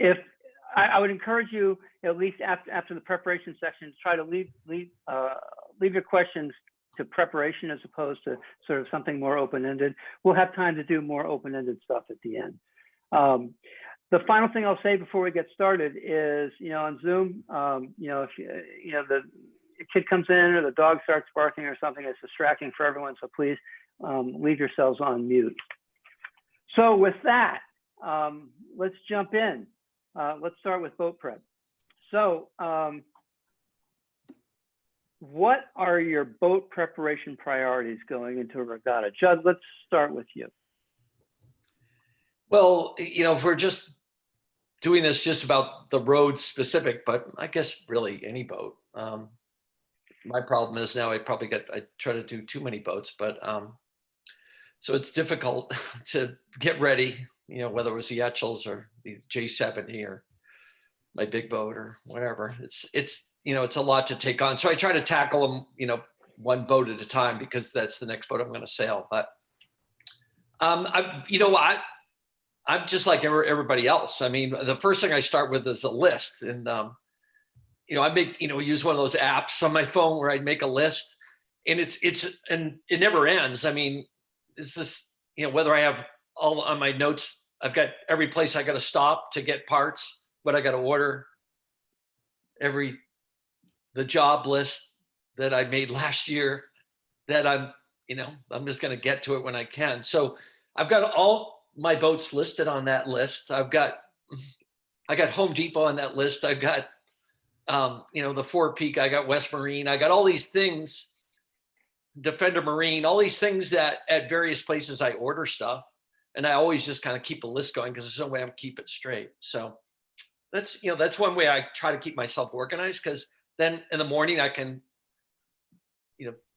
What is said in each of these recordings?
if I would encourage you, at least after the preparation section, to try to leave your questions to preparation as opposed to sort of something more open-ended. We'll have time to do more open-ended stuff at the end. The final thing I'll say before we get started is, on Zoom, if the kid comes in or the dog starts barking or something, it's distracting for everyone. So please leave yourselves on mute. So with that, let's jump in. Let's start with boat prep. So what are your boat preparation priorities going into a regatta? Judd, let's start with you. Well, if we're just doing this just about the road specific, but I guess really any boat. My problem is now I try to do too many boats, but so it's difficult to get ready, whether it was the Etchells or the J70 or my big boat or whatever. It's a lot to take on. So I try to tackle them, one boat at a time, because that's the next boat I'm going to sail. But I'm just like everybody else. I mean, the first thing I start with is a list, and I use one of those apps on my phone where I make a list, and and it never ends. I mean, it's this, whether I have all on my notes, I've got every place I got to stop to get parts, what I got to order, the job list that I made last year, that I'm just going to get to it when I can. So I've got all my boats listed on that list. I got Home Depot on that list. I've got, the Four Peak, I got West Marine. I got all these things, Defender Marine, all these things that at various places I order stuff. And I always just kind of keep a list going, because there's no way I'm keep it straight. So that's one way I try to keep myself organized, because then in the morning I can,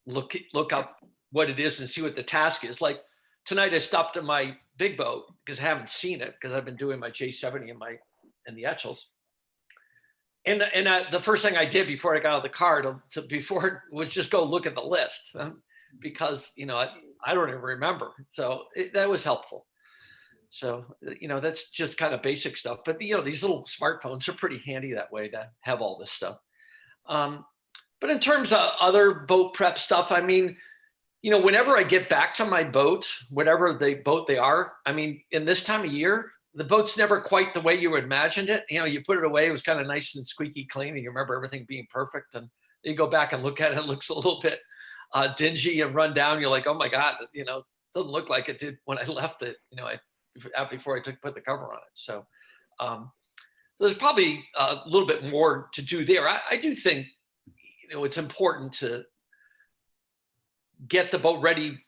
look up what it is and see what the task is. Like tonight I stopped at my big boat because I haven't seen it, because I've been doing my J70 and the Etchells. And the first thing I did before I got out of the car was just go look at the list, because I don't even remember. So that was helpful. So that's just kind of basic stuff. But these little smartphones are pretty handy that way to have all this stuff. But in terms of other boat prep stuff, I mean, whenever I get back to my boat, whatever boat they are, I mean, in this time of year, the boat's never quite the way you imagined it. You put it away, it was kind of nice and squeaky clean, and you remember everything being perfect. And you go back and look at it, it looks a little bit dingy and run down. You're like, oh my God, it doesn't look like it did when I left it, before I put the cover on it. So there's probably a little bit more to do there. I do think, it's important to get the boat ready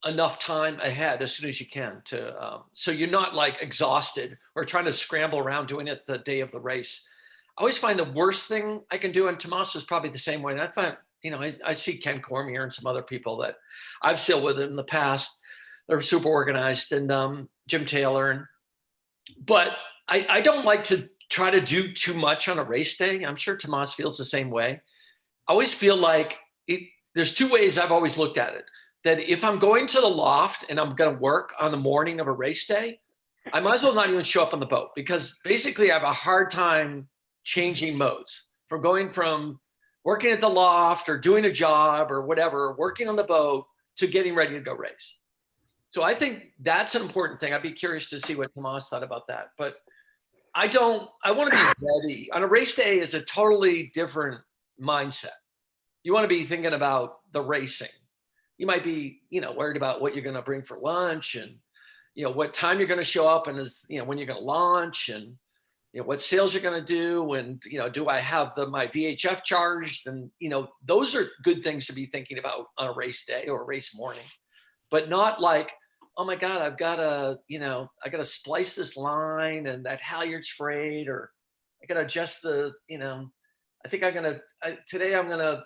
enough time ahead, as soon as you can, to so you're not like exhausted or trying to scramble around doing it the day of the race. I always find the worst thing I can do, and Tomas is probably the same way. And I find, I see Ken Cormier and some other people that I've sailed with in the past. They're super organized, and Jim Taylor. But I don't like to try to do too much on a race day. I'm sure Tomas feels the same way. I always feel like there's two ways I've always looked at it. That if I'm going to the loft and I'm going to work on the morning of a race day, I might as well not even show up on the boat, because basically I have a hard time changing modes from going from working at the loft or doing a job or whatever, working on the boat, to getting ready to go race. So I think that's an important thing. I'd be curious to see what Tomas thought about that. But I want to be ready. On a race day is a totally different mindset. You want to be thinking about the racing. You might be, worried about what you're going to bring for lunch, and, what time you're going to show up, and when you're going to launch, and, what sales you're going to do. And, do I have my VHF charged? And, those are good things to be thinking about on a race day or a race morning, but not like, oh my God, I've got to, I got to splice this line, and that halyard's frayed, or I got to adjust the, I think today I'm going to,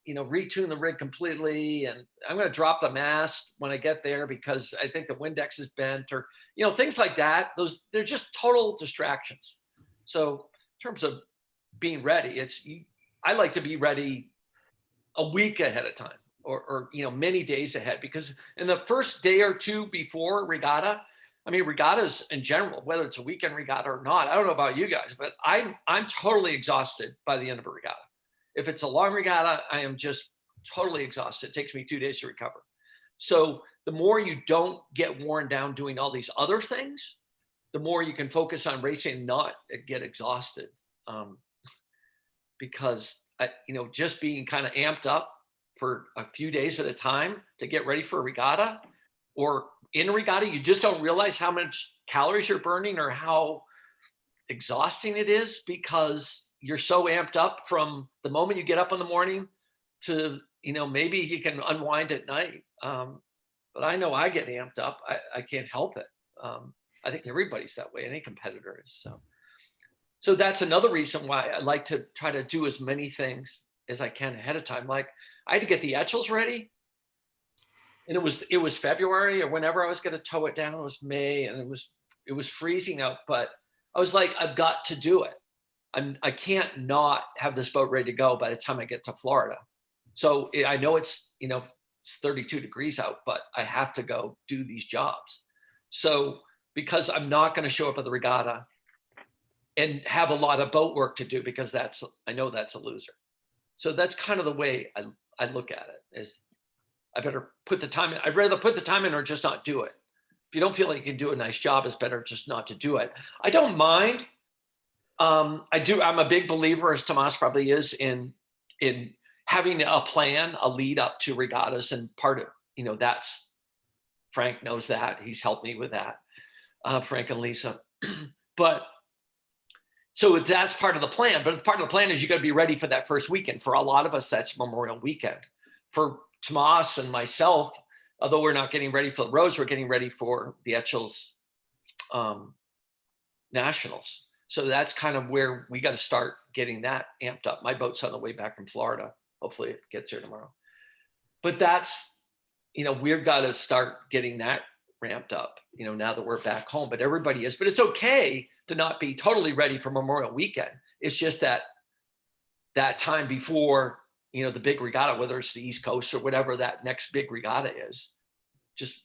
retune the rig completely, and I'm going to drop the mast when I get there because I think the Windex is bent, or, things like that. They're just total distractions. So in terms of being ready, I like to be ready a week ahead of time, or many days ahead, because in the first day or two before regatta, I mean, regattas in general, whether it's a weekend regatta or not, I don't know about you guys, but I'm totally exhausted by the end of a regatta. If it's a long regatta, I am just totally exhausted. It takes me 2 days to recover. So the more you don't get worn down doing all these other things, the more you can focus on racing and not get exhausted. Because just being kind of amped up for a few days at a time to get ready for a regatta, or in a regatta, you just don't realize how much calories you're burning or how exhausting it is, because you're so amped up from the moment you get up in the morning to, maybe you can unwind at night. But I know I get amped up. I can't help it. I think everybody's that way. Any competitor is. So that's another reason why I like to try to do as many things as I can ahead of time. Like, I had to get the Etchels ready, and it was February or whenever I was going to tow it down. It was May, and it was freezing out. But I was like, I've got to do it. I can't not have this boat ready to go by the time I get to Florida. So I know it's 32 degrees out, but I have to go do these jobs. So because I'm not going to show up at the regatta and have a lot of boat work to do, because I know that's a loser. So that's kind of the way I look at it, is I better put the time in. I'd rather put the time in or just not do it. If you don't feel like you can do a nice job, it's better just not to do it. I don't mind. I'm a big believer, as Tomas probably is, in having a plan, a lead up to regattas, and part of, that's, Frank knows that. He's helped me with that, Frank and Lisa. But so that's part of the plan. But part of the plan is you got to be ready for that first weekend. For a lot of us, that's Memorial Weekend. For Tomas and myself, although we're not getting ready for the roads, we're getting ready for the Etchels Nationals. So that's kind of where we got to start getting that amped up. My boat's on the way back from Florida. Hopefully it gets here tomorrow. But that's, we've got to start getting that ramped up, now that we're back home. But everybody is. But it's okay to not be totally ready for Memorial Weekend. It's just that time before, the big regatta, whether it's the East Coast or whatever that next big regatta is, just,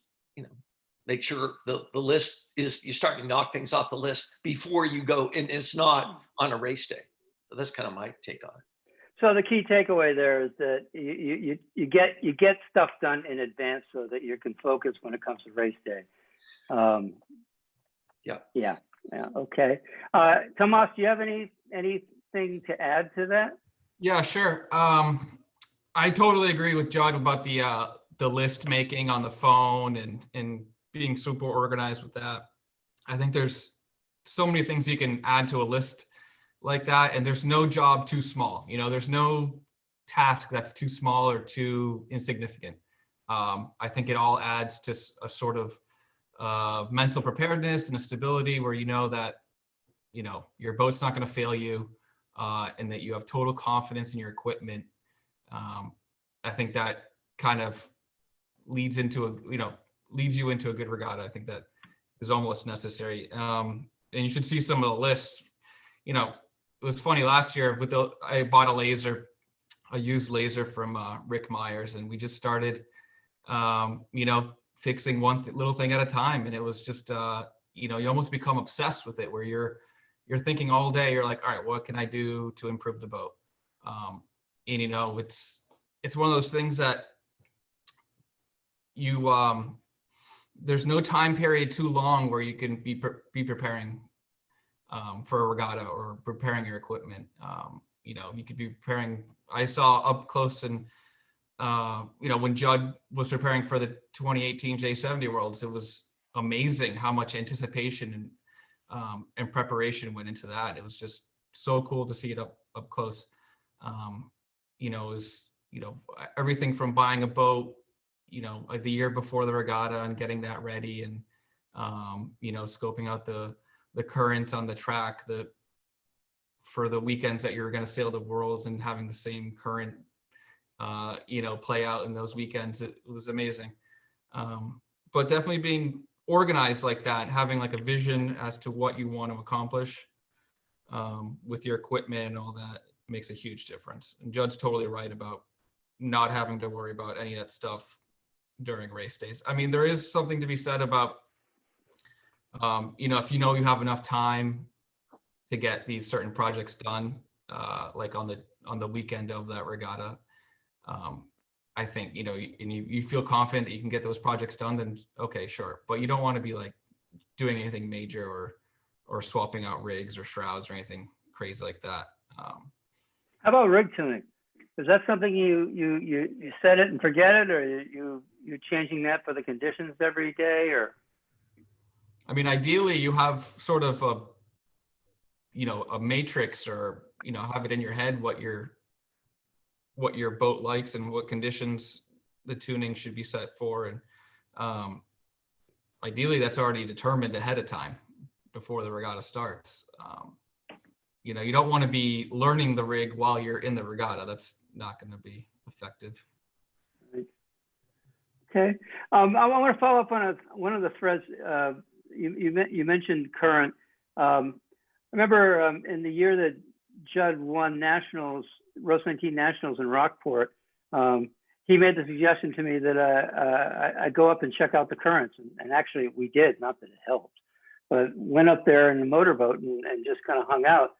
make sure the list is, you start to knock things off the list before you go, and it's not on a race day. So that's kind of my take on it. So the key takeaway there is that you get stuff done in advance so that you can focus when it comes to race day. Yeah. Okay. Tomas, do you have anything to add to that? Yeah, sure. I totally agree with Judd about the list making on the phone and being super organized with that. I think there's so many things you can add to a list like that, and there's no job too small. There's no task that's too small or too insignificant. I think it all adds to a sort of mental preparedness and a stability where that your boat's not going to fail you, and that you have total confidence in your equipment. I think that kind of leads you into a good regatta. I think that is almost necessary. And you should see some of the lists. It was funny last year I bought a used laser from Rick Myers, and we just started, fixing one little thing at a time. And it was just, you almost become obsessed with it, where you're thinking all day. You're like, all right, what can I do to improve the boat? And it's one of those things that there's no time period too long where you can be preparing for a regatta or preparing your equipment. You could be preparing. I saw up close, and when Judd was preparing for the 2018 J70 Worlds, it was amazing how much anticipation and preparation went into that. It was just so cool to see it up close. It was everything from buying a boat, like the year before the regatta and getting that ready, and scoping out the current on the track for the weekends that you're going to sail the Worlds, and having the same current play out in those weekends. It was amazing. But definitely being organized like that, having like a vision as to what you want to accomplish with your equipment and all that, makes a huge difference. And Judd's totally right about not having to worry about any of that stuff during race days. I mean, there is something to be said about You know, if you know you have enough time to get these certain projects done, like on the weekend of that regatta, I think, you know, and you feel confident that you can get those projects done, then okay, sure. But you don't want to be like doing anything major or swapping out rigs or shrouds or anything crazy like that. How about rig tuning? Is that something you set it and forget it, or you're changing that for the conditions every day, or? I mean, ideally you have sort of a, you know, a matrix, or, you know, have it in your head what your boat likes and what conditions the tuning should be set for. And ideally that's already determined ahead of time before the regatta starts. You know, you don't want to be learning the rig while you're in the regatta. That's not going to be effective. Okay. I want to follow up on one of the threads. You mentioned current. I remember in the year that Judd won nationals, Roast 19 nationals in Rockport, he made the suggestion to me that I go up and check out the currents, and actually we did. Not that it helped, but went up there in the motorboat and just kind of hung out.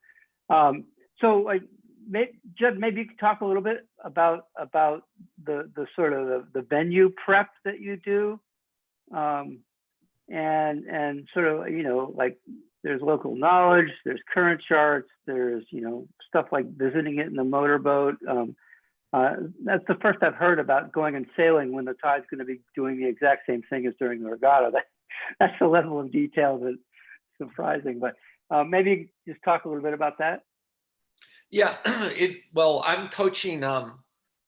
So, like, Judd, maybe you could talk a little bit about the sort of the venue prep that you do, and sort of, you know, like, there's local knowledge, there's current charts, there's, you know, stuff like visiting it in the motorboat. That's the first I've heard about going and sailing when the tide's going to be doing the exact same thing as during the regatta. That's the level of detail that's surprising. But maybe just talk a little bit about that. Yeah, well, I'm coaching the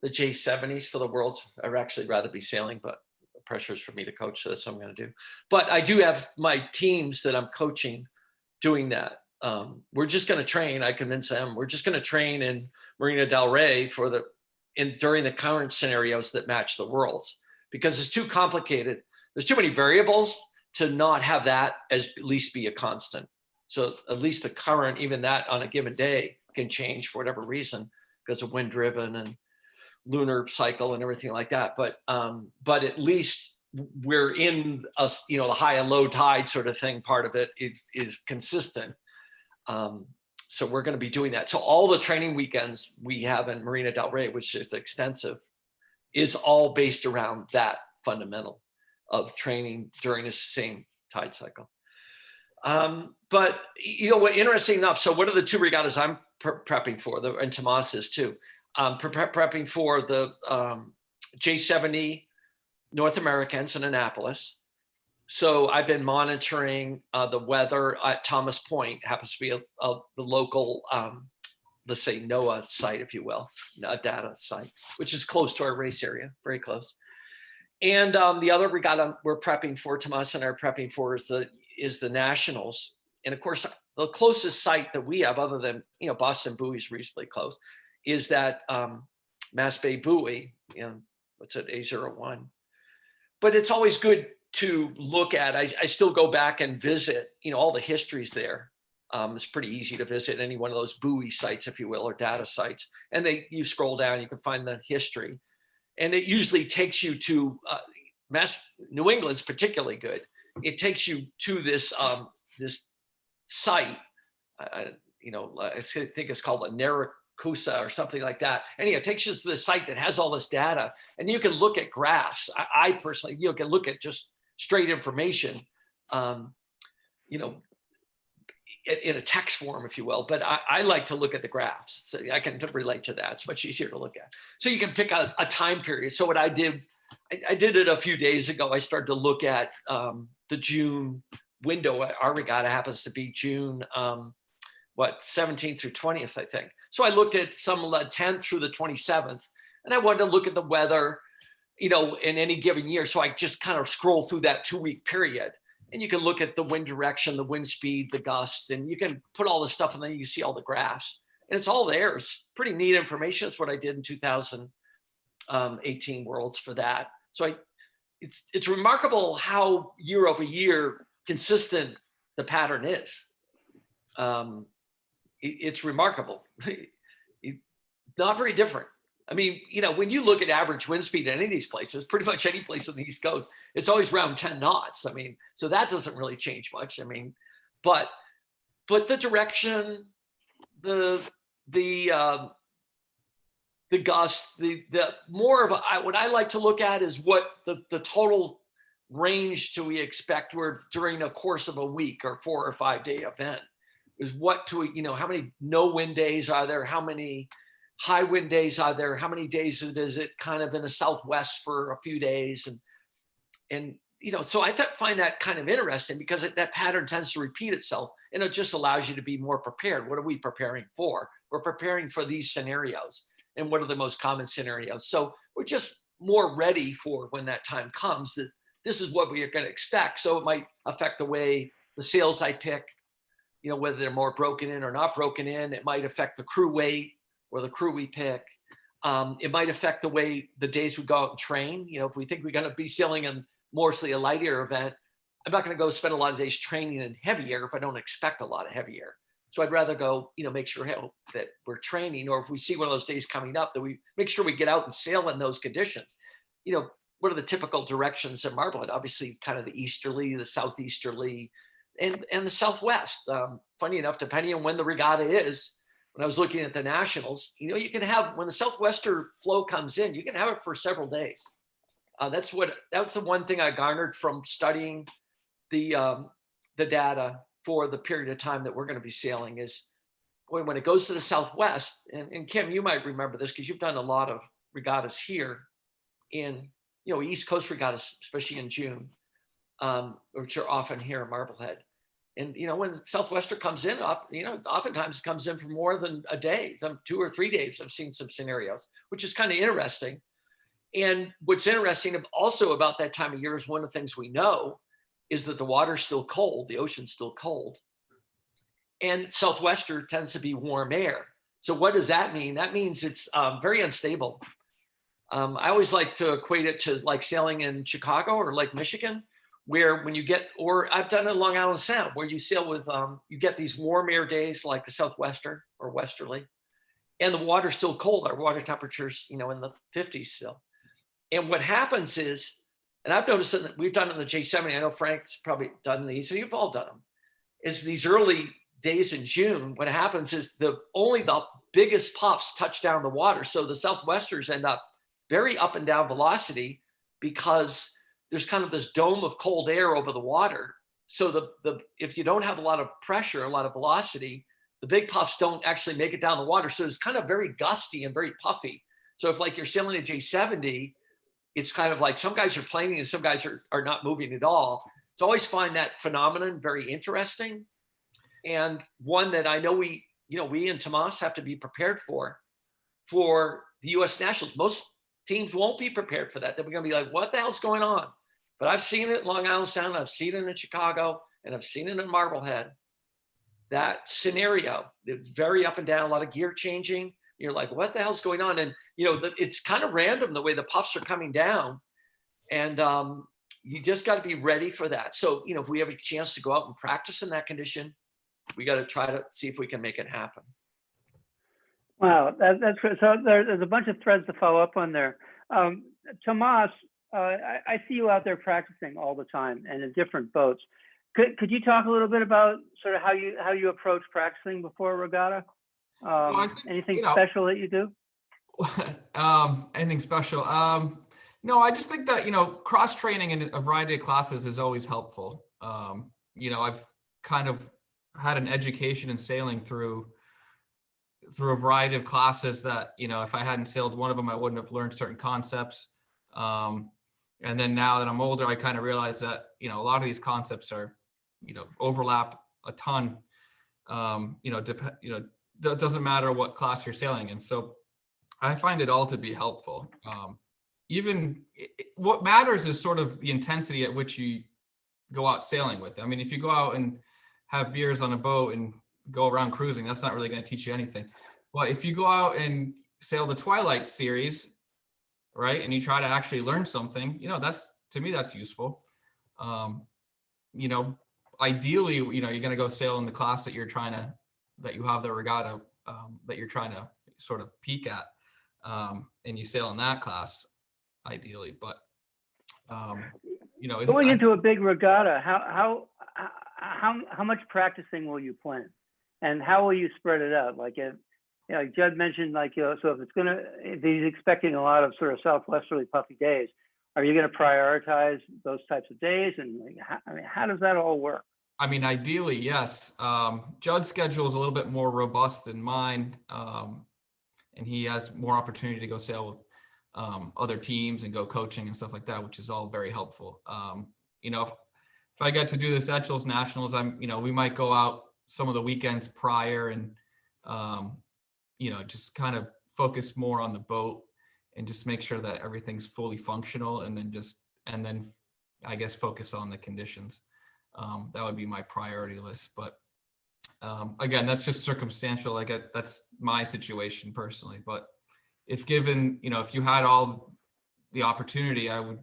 J70s for the Worlds. I'd actually rather be sailing, but the pressure is for me to coach, so that's what I'm going to do. But I do have my teams that I'm coaching doing that. We're just going to train. I convince them we're just going to train in Marina del Rey during the current scenarios that match the Worlds, because it's too complicated. There's too many variables to not have that as at least be a constant. So at least the current, even that on a given day, can change for whatever reason because of wind driven and lunar cycle and everything like that. But at least we're in a, you know, the high and low tide sort of thing. Part of it is consistent. So we're going to be doing that. So all the training weekends we have in Marina del Rey, which is extensive, is all based around that fundamental of training during the same tide cycle. But, you know, what, interesting enough, so what are the two regattas I'm prepping for, and Tomas is too, prepping for the J70 North Americans in Annapolis. So I've been monitoring the weather at Thomas Point. Happens to be the local, let's say, NOAA site, if you will, a data site, which is close to our race area, very close. And the other regatta we're prepping for, Tomas and I are prepping for, is the Nationals. And of course, the closest site that we have, other than, you know, Boston Buoy is reasonably close, is that Mass Bay Buoy, you know, what's it, A01. But it's always good to look at. I still go back and visit, you know, all the histories there. It's pretty easy to visit any one of those buoy sites, if you will, or data sites. And you scroll down, you can find the history. And it usually takes you to, New England's particularly good. It takes you to this this site, you know, I think it's called a Naracusa or something like that. Anyhow, it takes you to the site that has all this data, and you can look at graphs. I personally, you know, can look at just straight information, you know, in a text form, if you will. But I like to look at the graphs. So I can relate to that. It's much easier to look at. So you can pick a time period. So what I did it a few days ago. I started to look at the June window. Our regatta happens to be June, 17th through 20th, I think. So I looked at some of the 10th through the 27th, and I wanted to look at the weather, you know, in any given year. So I just kind of scroll through that 2-week period, and you can look at the wind direction, the wind speed, the gusts, and you can put all this stuff, and then you can see all the graphs, and it's all there. It's pretty neat information. That's what I did in 2018 Worlds for that. So it's remarkable how year over year consistent the pattern is. It's remarkable. Not very different. I mean, when you look at average wind speed in any of these places, pretty much any place on the East Coast, it's always around 10 knots. I mean, so that doesn't really change much. I mean, but the direction, the gust, the more of what I like to look at is what the total range do we expect during a course of a week or 4 or 5 day event. Is what do we, how many no wind days are there? How many high wind days are there? How many days is it kind of in the Southwest for a few days? And so I find that kind of interesting because that pattern tends to repeat itself, and it just allows you to be more prepared. What are we preparing for? We're preparing for these scenarios. And what are the most common scenarios? So we're just more ready for when that time comes, that this is what we are going to expect. So it might affect the way the sails I pick, whether they're more broken in or not broken in. It might affect the crew weight or the crew we pick. It might affect the way the days we go out and train. If we think we're going to be sailing in mostly a light air event, I'm not going to go spend a lot of days training in heavy air if I don't expect a lot of heavy air. So I'd rather go, make sure that we're training, or if we see one of those days coming up, that we make sure we get out and sail in those conditions. What are the typical directions at Marblehead? Obviously, kind of the easterly, the southeasterly, and the southwest. Funny enough, depending on when the regatta is, when I was looking at the nationals, you can have, when the southwester flow comes in, you can have it for several days. That's the one thing I garnered from studying the data for the period of time that we're going to be sailing is, boy, when it goes to the southwest, and Kim, you might remember this because you've done a lot of regattas here in, East Coast regattas, especially in June, which are often here in Marblehead. And, when the southwester comes in, oftentimes it comes in for more than a day, some 2 or 3 days. I've seen some scenarios, which is kind of interesting. And what's interesting also about that time of year is one of the things we know is that the water's still cold, the ocean's still cold. And southwester tends to be warm air. So what does that mean? That means it's very unstable. I always like to equate it to like sailing in Chicago or Lake Michigan, where when you get, or I've done it in Long Island Sound, where you sail with, you get these warm air days like the southwester or westerly, and the water's still cold. Our water temperature's, in the 50s still. And what happens is, and I've noticed that we've done it in the J70, I know Frank's probably done these, so you've all done them, is these early days in June, what happens is only the biggest puffs touch down the water. So the southwesters end up very up and down velocity because there's kind of this dome of cold air over the water. So if you don't have a lot of pressure, a lot of velocity, the big puffs don't actually make it down the water. So it's kind of very gusty and very puffy. So if like you're sailing a J70, it's kind of like some guys are planing and some guys are not moving at all. So I always find that phenomenon very interesting. And one that I know we and Tomas have to be prepared for the US Nationals. Most teams won't be prepared for that. They're going to be like, what the hell's going on? But I've seen it in Long Island Sound, I've seen it in Chicago, and I've seen it in Marblehead. That scenario, it's very up and down, a lot of gear changing. You're like, what the hell's going on? And, it's kind of random the way the puffs are coming down. And you just got to be ready for that. So, if we have a chance to go out and practice in that condition, we got to try to see if we can make it happen. Wow, that's great. So there's a bunch of threads to follow up on there. Tomas, I see you out there practicing all the time and in different boats. Could you talk a little bit about sort of how you approach practicing before a regatta? Anything special that you do? Anything special? No, I just think that, cross training in a variety of classes is always helpful. I've kind of had an education in sailing through a variety of classes that, if I hadn't sailed one of them, I wouldn't have learned certain concepts. And then now that I'm older, I kind of realize that, a lot of these concepts are, overlap a ton. That doesn't matter what class you're sailing in. So I find it all to be helpful. What matters is sort of the intensity at which you go out sailing with. I mean, if you go out and have beers on a boat and go around cruising, that's not really going to teach you anything. But if you go out and sail the Twilight series, right, and you try to actually learn something, to me, that's useful. Ideally, you're going to go sail in the class that you have the regatta that you're trying to sort of peak at. and you sail in that class ideally. But Going into a big regatta, how much practicing will you plan, and how will you spread it out? Like if, like Judd mentioned, like so if he's expecting a lot of sort of southwesterly puffy days, are you going to prioritize those types of days? And like, how does that all work? I mean, ideally, yes. Judd's schedule is a little bit more robust than mine, and he has more opportunity to go sail with other teams and go coaching and stuff like that, which is all very helpful. If I get to do this Etchells Nationals, we might go out some of the weekends prior and, just kind of focus more on the boat and just make sure that everything's fully functional, and then I guess focus on the conditions. That would be my priority list. But again, that's just circumstantial. That's my situation personally. But if given, if you had all the opportunity, I would,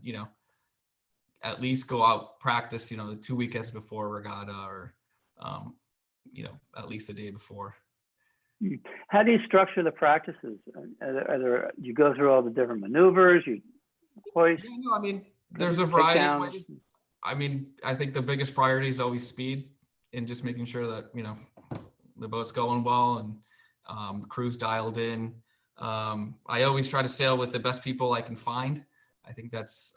at least go out practice, the 2 weekends before regatta, or, at least the day before. How do you structure the practices? You go through all the different maneuvers, hoist? There's a variety of ways. I think the biggest priority is always speed, and just making sure that, the boat's going well and crew's dialed in. I always try to sail with the best people I can find. I think that's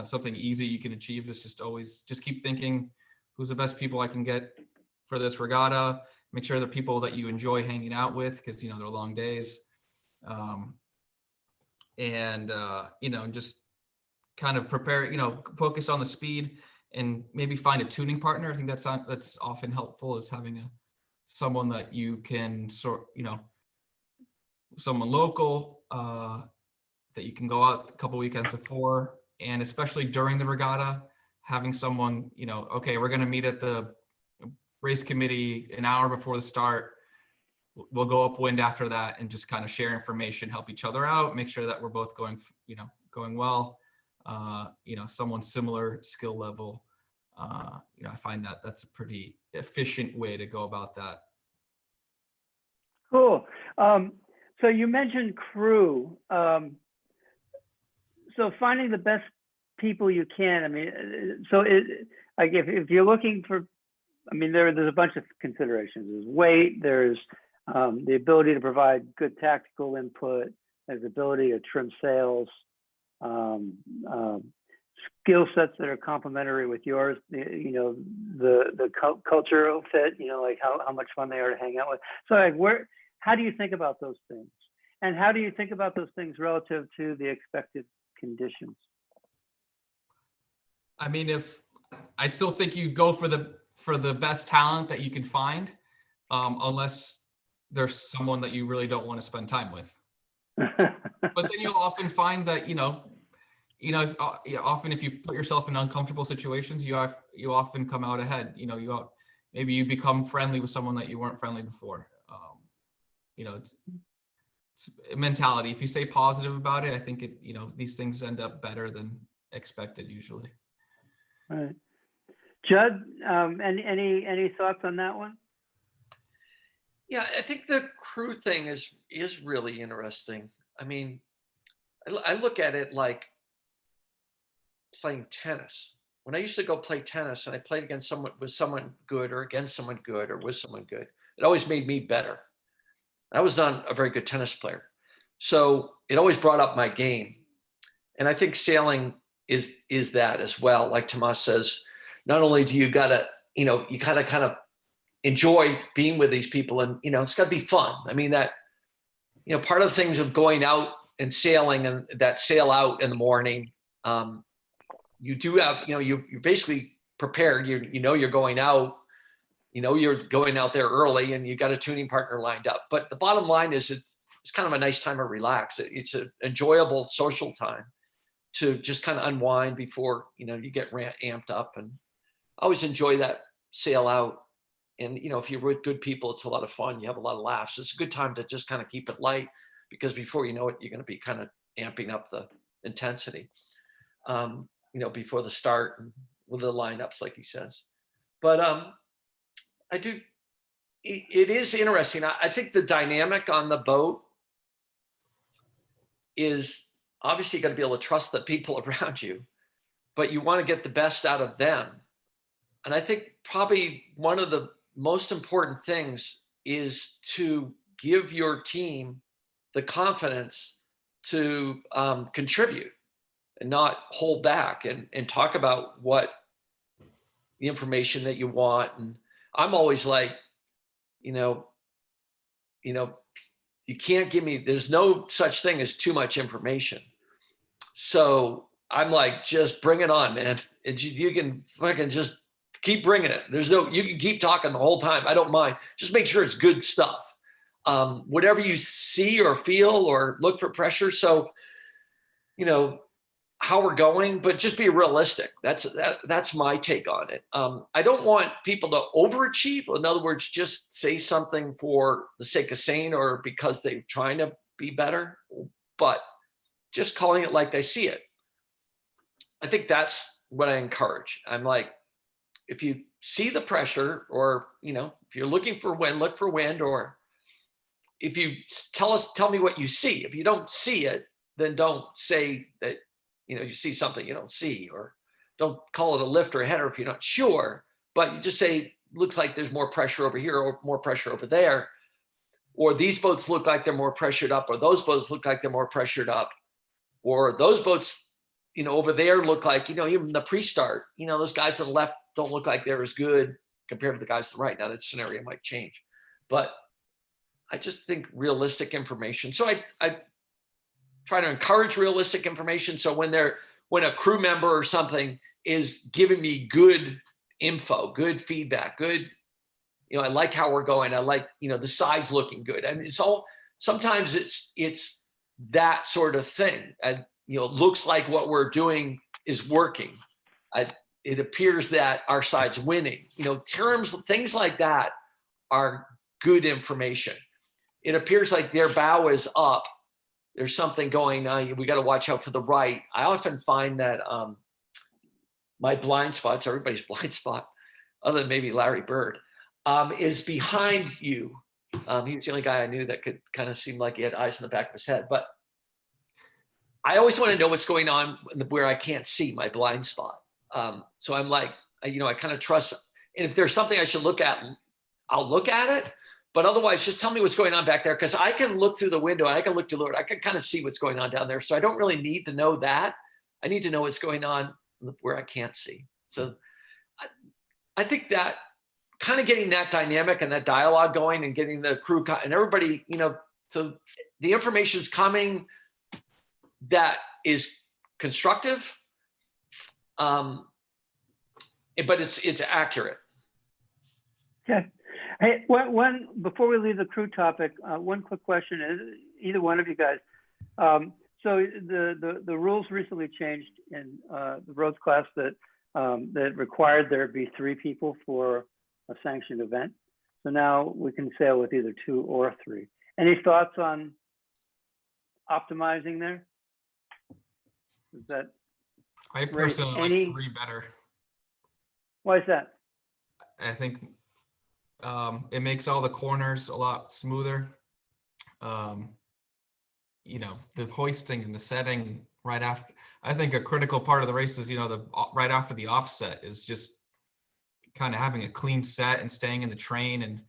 something easy you can achieve. Is just keep thinking, who's the best people I can get for this regatta. Make sure they're people that you enjoy hanging out with, because they're long days. Just kind of prepare, focus on the speed, and maybe find a tuning partner. I think that's often helpful, is having someone that you can someone local that you can go out a couple weekends before, and especially during the regatta, having someone, okay, we're going to meet at the race committee an hour before the start. We'll go upwind after that and just kind of share information, help each other out, make sure that we're both going well. Someone similar skill level. I find that that's a pretty efficient way to go about that. Cool. So you mentioned crew. So finding the best people you can. If you're looking for, there's a bunch of considerations. There's weight. There's the ability to provide good tactical input. There's the ability to trim sails. Skill sets that are complementary with yours. The cultural fit. Like how much fun they are to hang out with. So how do you think about those things? And how do you think about those things relative to the expected conditions? I still think you go for the best talent that you can find, unless there's someone that you really don't want to spend time with. But then you'll often find that, often if you put yourself in uncomfortable situations, you often come out ahead. Maybe you become friendly with someone that you weren't friendly before. It's a mentality. If you stay positive about it, I think these things end up better than expected usually. All right. Judd, any thoughts on that one? Yeah, I think the crew thing is really interesting. I look at it like playing tennis. When I used to go play tennis and I played against someone good, or against someone good, or with someone good, it always made me better. I was not a very good tennis player, so it always brought up my game. And I think sailing is that as well. Like Tomas says, not only do you gotta kind of enjoy being with these people, and it's got to be fun. Part of the things of going out and sailing, and that sail out in the morning, you do have, you're basically prepared. You're going out. You're going out there early, and you got a tuning partner lined up. But the bottom line is, it's kind of a nice time to relax. It's an enjoyable social time to just kind of unwind before you get amped up. And I always enjoy that sail out. And if you're with good people, it's a lot of fun. You have a lot of laughs. It's a good time to just kind of keep it light, because before you know it, you're going to be kind of amping up the intensity. Before the start, and with the lineups, like he says. But it is interesting. I think the dynamic on the boat is obviously you got to be able to trust the people around you, but you want to get the best out of them. And I think probably one of the most important things is to give your team the confidence to contribute and not hold back and talk about what the information that you want. And I'm always like, you know, you can't give me, there's no such thing as too much information. So I'm like, just bring it on, man. You can fucking just keep bringing it. You can keep talking the whole time. I don't mind. Just make sure it's good stuff. Whatever you see or feel or look for pressure. So, how we're going, but just be realistic. That's my take on it. I don't want people to overachieve. In other words, just say something for the sake of saying or because they're trying to be better, but just calling it like they see it. I think that's what I encourage. I'm like, if you see the pressure or, if you're looking for wind, look for wind, or if you tell me what you see. If you don't see it, then don't say that, you see something you don't see, or don't call it a lift or a header if you're not sure, but you just say, looks like there's more pressure over here or more pressure over there, or these boats look like they're more pressured up, or those boats look like they're more pressured up, or those boats, over there look like, even the pre-start, those guys on the left don't look like they're as good compared to the guys to the right. Now that scenario might change, but I just think realistic information. So I try to encourage realistic information. So when a crew member or something is giving me good info, good feedback, good, I like how we're going. I like, the sides looking good. And sometimes it's that sort of thing. Looks like what we're doing is working. It appears that our side's winning. Things like that are good information. It appears like their bow is up. There's something going on. We got to watch out for the right. I often find that my blind spots, everybody's blind spot, other than maybe Larry Bird, is behind you. He's the only guy I knew that could kind of seem like he had eyes in the back of his head. But I always want to know what's going on where I can't see my blind spot. So I'm like, I kind of trust. And if there's something I should look at, I'll look at it. But otherwise, just tell me what's going on back there, because I can look through the window and I can look to the Lord. I can kind of see what's going on down there. So I don't really need to know that. I need to know what's going on where I can't see. So I think that kind of getting that dynamic and that dialogue going and getting the crew and everybody, so the information is coming that is constructive, but it's accurate. Okay. Hey, one before we leave the crew topic, one quick question is either one of you guys. So the rules recently changed in the roads class that required there be 3 people for a sanctioned event. So now we can sail with either 2 or 3. Any thoughts on optimizing there? Is that? I personally like 3 better. Why is that? I think it makes all the corners a lot smoother. The hoisting and the setting right after. I think a critical part of the race is, right after the offset is just kind of having a clean set and staying in the train and,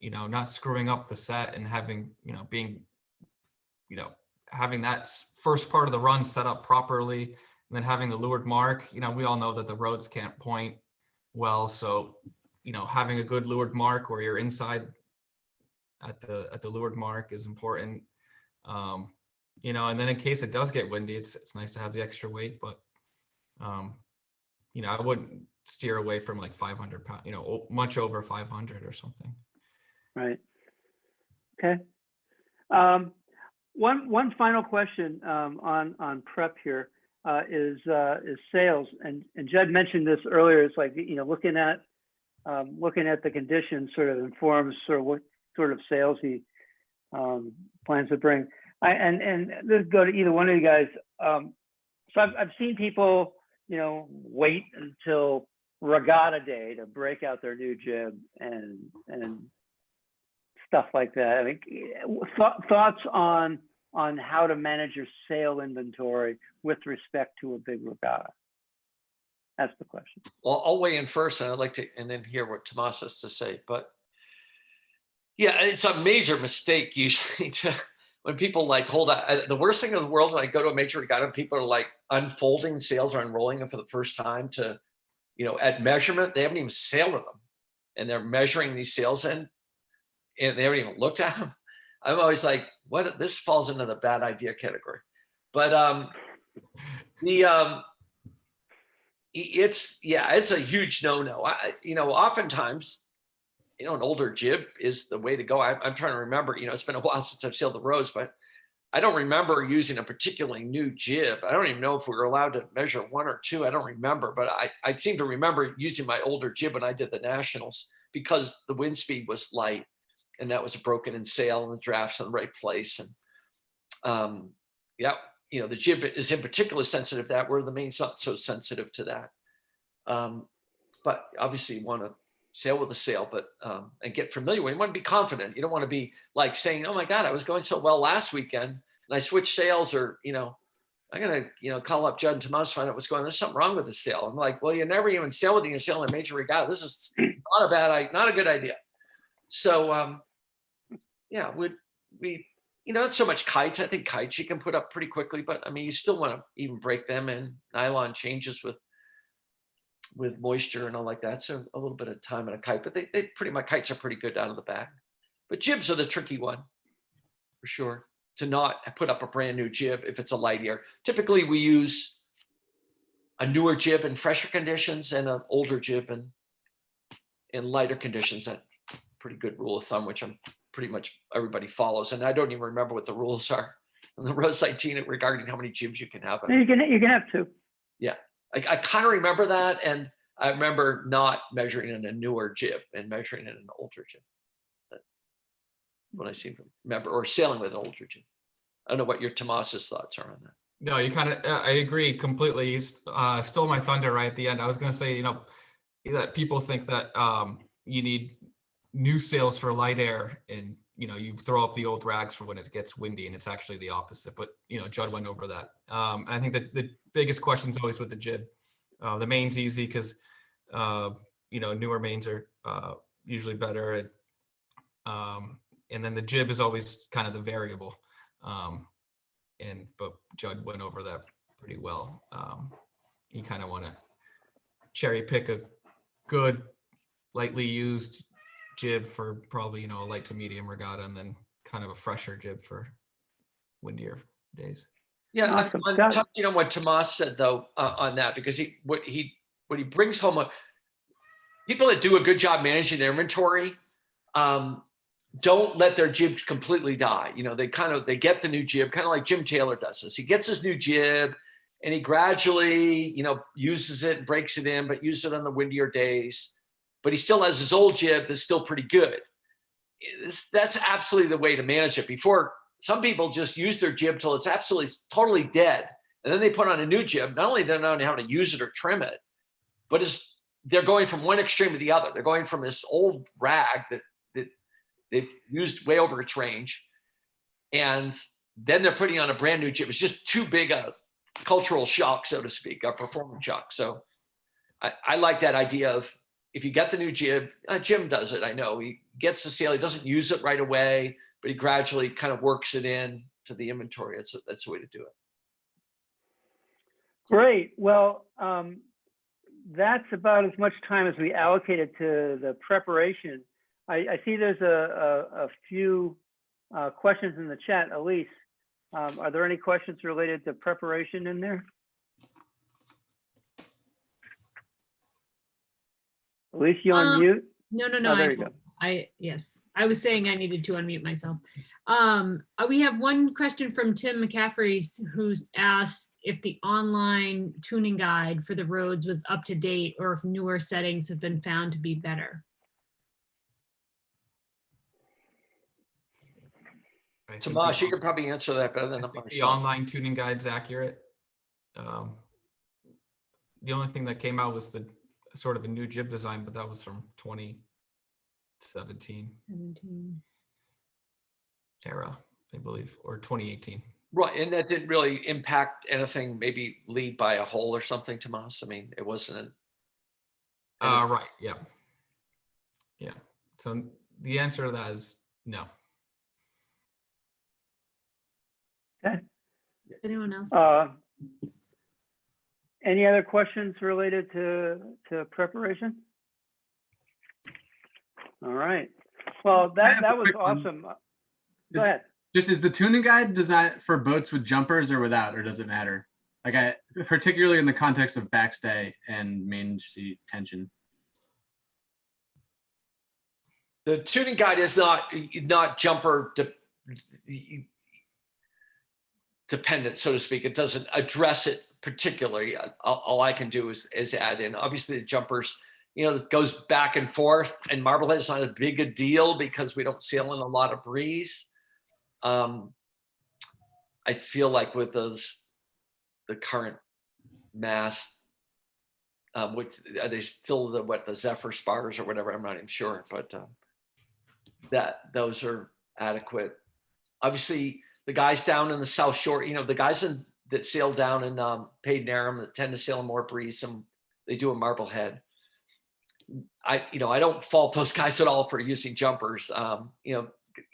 not screwing up the set and having, having that first part of the run set up properly, and then having the leeward mark. We all know that the roads can't point well, so having a good leeward mark where you're inside at the leeward mark is important. And then in case it does get windy, it's nice to have the extra weight, but I wouldn't steer away from like 500 pounds, much over 500 or something. Right. Okay. One final question on prep here is sales, and Judd mentioned this earlier. It's like looking at the conditions sort of informs sort of what sort of sales he plans to bring. And this go to either one of you guys. So I've seen people wait until regatta day to break out their new jib and stuff like that. I mean, thoughts on on how to manage your sail inventory with respect to a big regatta? That's the question. Well, I'll weigh in first, and I'd like to, and then hear what Tomas has to say. But yeah, it's a major mistake usually to when people like hold out. The worst thing in the world when I go to a major regatta, people are like unfolding sails or unrolling them for the first time to, at measurement, they haven't even sailed with them, and they're measuring these sails in, and they haven't even looked at them. I'm always like, what? This falls into the bad idea category. But it's a huge no-no. Oftentimes, an older jib is the way to go. I'm trying to remember, it's been a while since I've sailed the roads, but I don't remember using a particularly new jib. I don't even know if we were allowed to measure one or two. I don't remember, but I seem to remember using my older jib when I did the nationals because the wind speed was light and that was a broken in sail and the draft's in the right place. And the jib is in particular sensitive to that, where the main's not so sensitive to that. But obviously you want to sail with a sail, but and get familiar with it. You want to be confident. You don't want to be like saying, oh my God, I was going so well last weekend and I switched sails, or, I'm going to, call up Judd and Tomas, find out what's going on. There's something wrong with the sail. I'm like, well, you never even sail with your sail in a major regatta. This is not a good idea. So, not so much kites. I think kites you can put up pretty quickly, but I mean, you still want to even break them in. Nylon changes with moisture and all like that. So a little bit of time on a kite, but kites are pretty good out of the bag. But jibs are the tricky one for sure, to not put up a brand new jib if it's a light air. Typically we use a newer jib in fresher conditions and an older jib in lighter conditions. That pretty good rule of thumb, which I'm pretty much everybody follows. And I don't even remember what the rules are on the roadside team regarding how many jibs you can have. You can have two. Yeah. I kind of remember that. And I remember not measuring in a newer jib and measuring in an older jib. That's what I seem to remember, or sailing with an older jib. I don't know what your Tomas's thoughts are on that. No, you kind of, I agree completely. You stole my thunder right at the end. I was going to say, that people think that you need new sails for light air, and you throw up the old rags for when it gets windy, and it's actually the opposite. But Judd went over that. And I think that the biggest question is always with the jib. The main's easy because newer mains are usually better, and then the jib is always kind of the variable. But Judd went over that pretty well. You kind of want to cherry pick a good, lightly used jib for probably a light to medium regatta, and then kind of a fresher jib for windier days. Yeah, Awesome. I'm touching on what Tomas said though on that, because what he brings home, people that do a good job managing their inventory don't let their jib completely die. They get the new jib, kind of like Jim Taylor does this. He gets his new jib and he gradually uses it and breaks it in, but uses it on the windier days. But he still has his old jib that's still pretty good. That's absolutely the way to manage it. Before, some people just use their jib till it's absolutely totally dead, and then they put on a new jib. Not only do they not know how to use it or trim it, but they're going from one extreme to the other. They're going from this old rag that they've used way over its range, and then they're putting on a brand new jib. It's just too big a cultural shock, so to speak, a performance shock. So I like that idea of, if you get the new jib, Jim does it, I know. He gets the sail, he doesn't use it right away, but he gradually kind of works it in to the inventory. That's the way to do it. Great. Well, that's about as much time as we allocated to the preparation. I see there's a few questions in the chat. Elise, are there any questions related to preparation in there? Elise, you on mute? No. Oh, there you go. Yes, I was saying I needed to unmute myself. We have one question from Tim McCaffrey, who's asked if the online tuning guide for the roads was up to date, or if newer settings have been found to be better. Tomas, you could probably answer that better than myself. The online tuning guide's accurate. The only thing that came out was the sort of a new jib design, but that was from 2017 era. I believe, or 2018. Right, and that didn't really impact anything, maybe lead by a hole or something, Tomas? I mean, it wasn't. Right, yeah. Yeah, so the answer to that is no. Anyone else? Any other questions related to preparation? All right. Well, I have that a was quick one. awesome. Go Is- ahead. Just is the tuning guide designed for boats with jumpers or without, or does it matter? Like particularly in the context of backstay and main sheet tension. The tuning guide is not jumper dependent, so to speak. It doesn't address it particularly. All I can do is add in. Obviously, the jumpers, it goes back and forth, and Marblehead is not as big a deal because we don't sail in a lot of breeze. I feel like with the current mast, which are they still the Zephyr spars or whatever? I'm not even sure, but those are adequate. Obviously, the guys down in the South Shore, the guys that sail down in Paid Aram that tend to sail in more breeze, and they do a Marblehead. I don't fault those guys at all for using jumpers.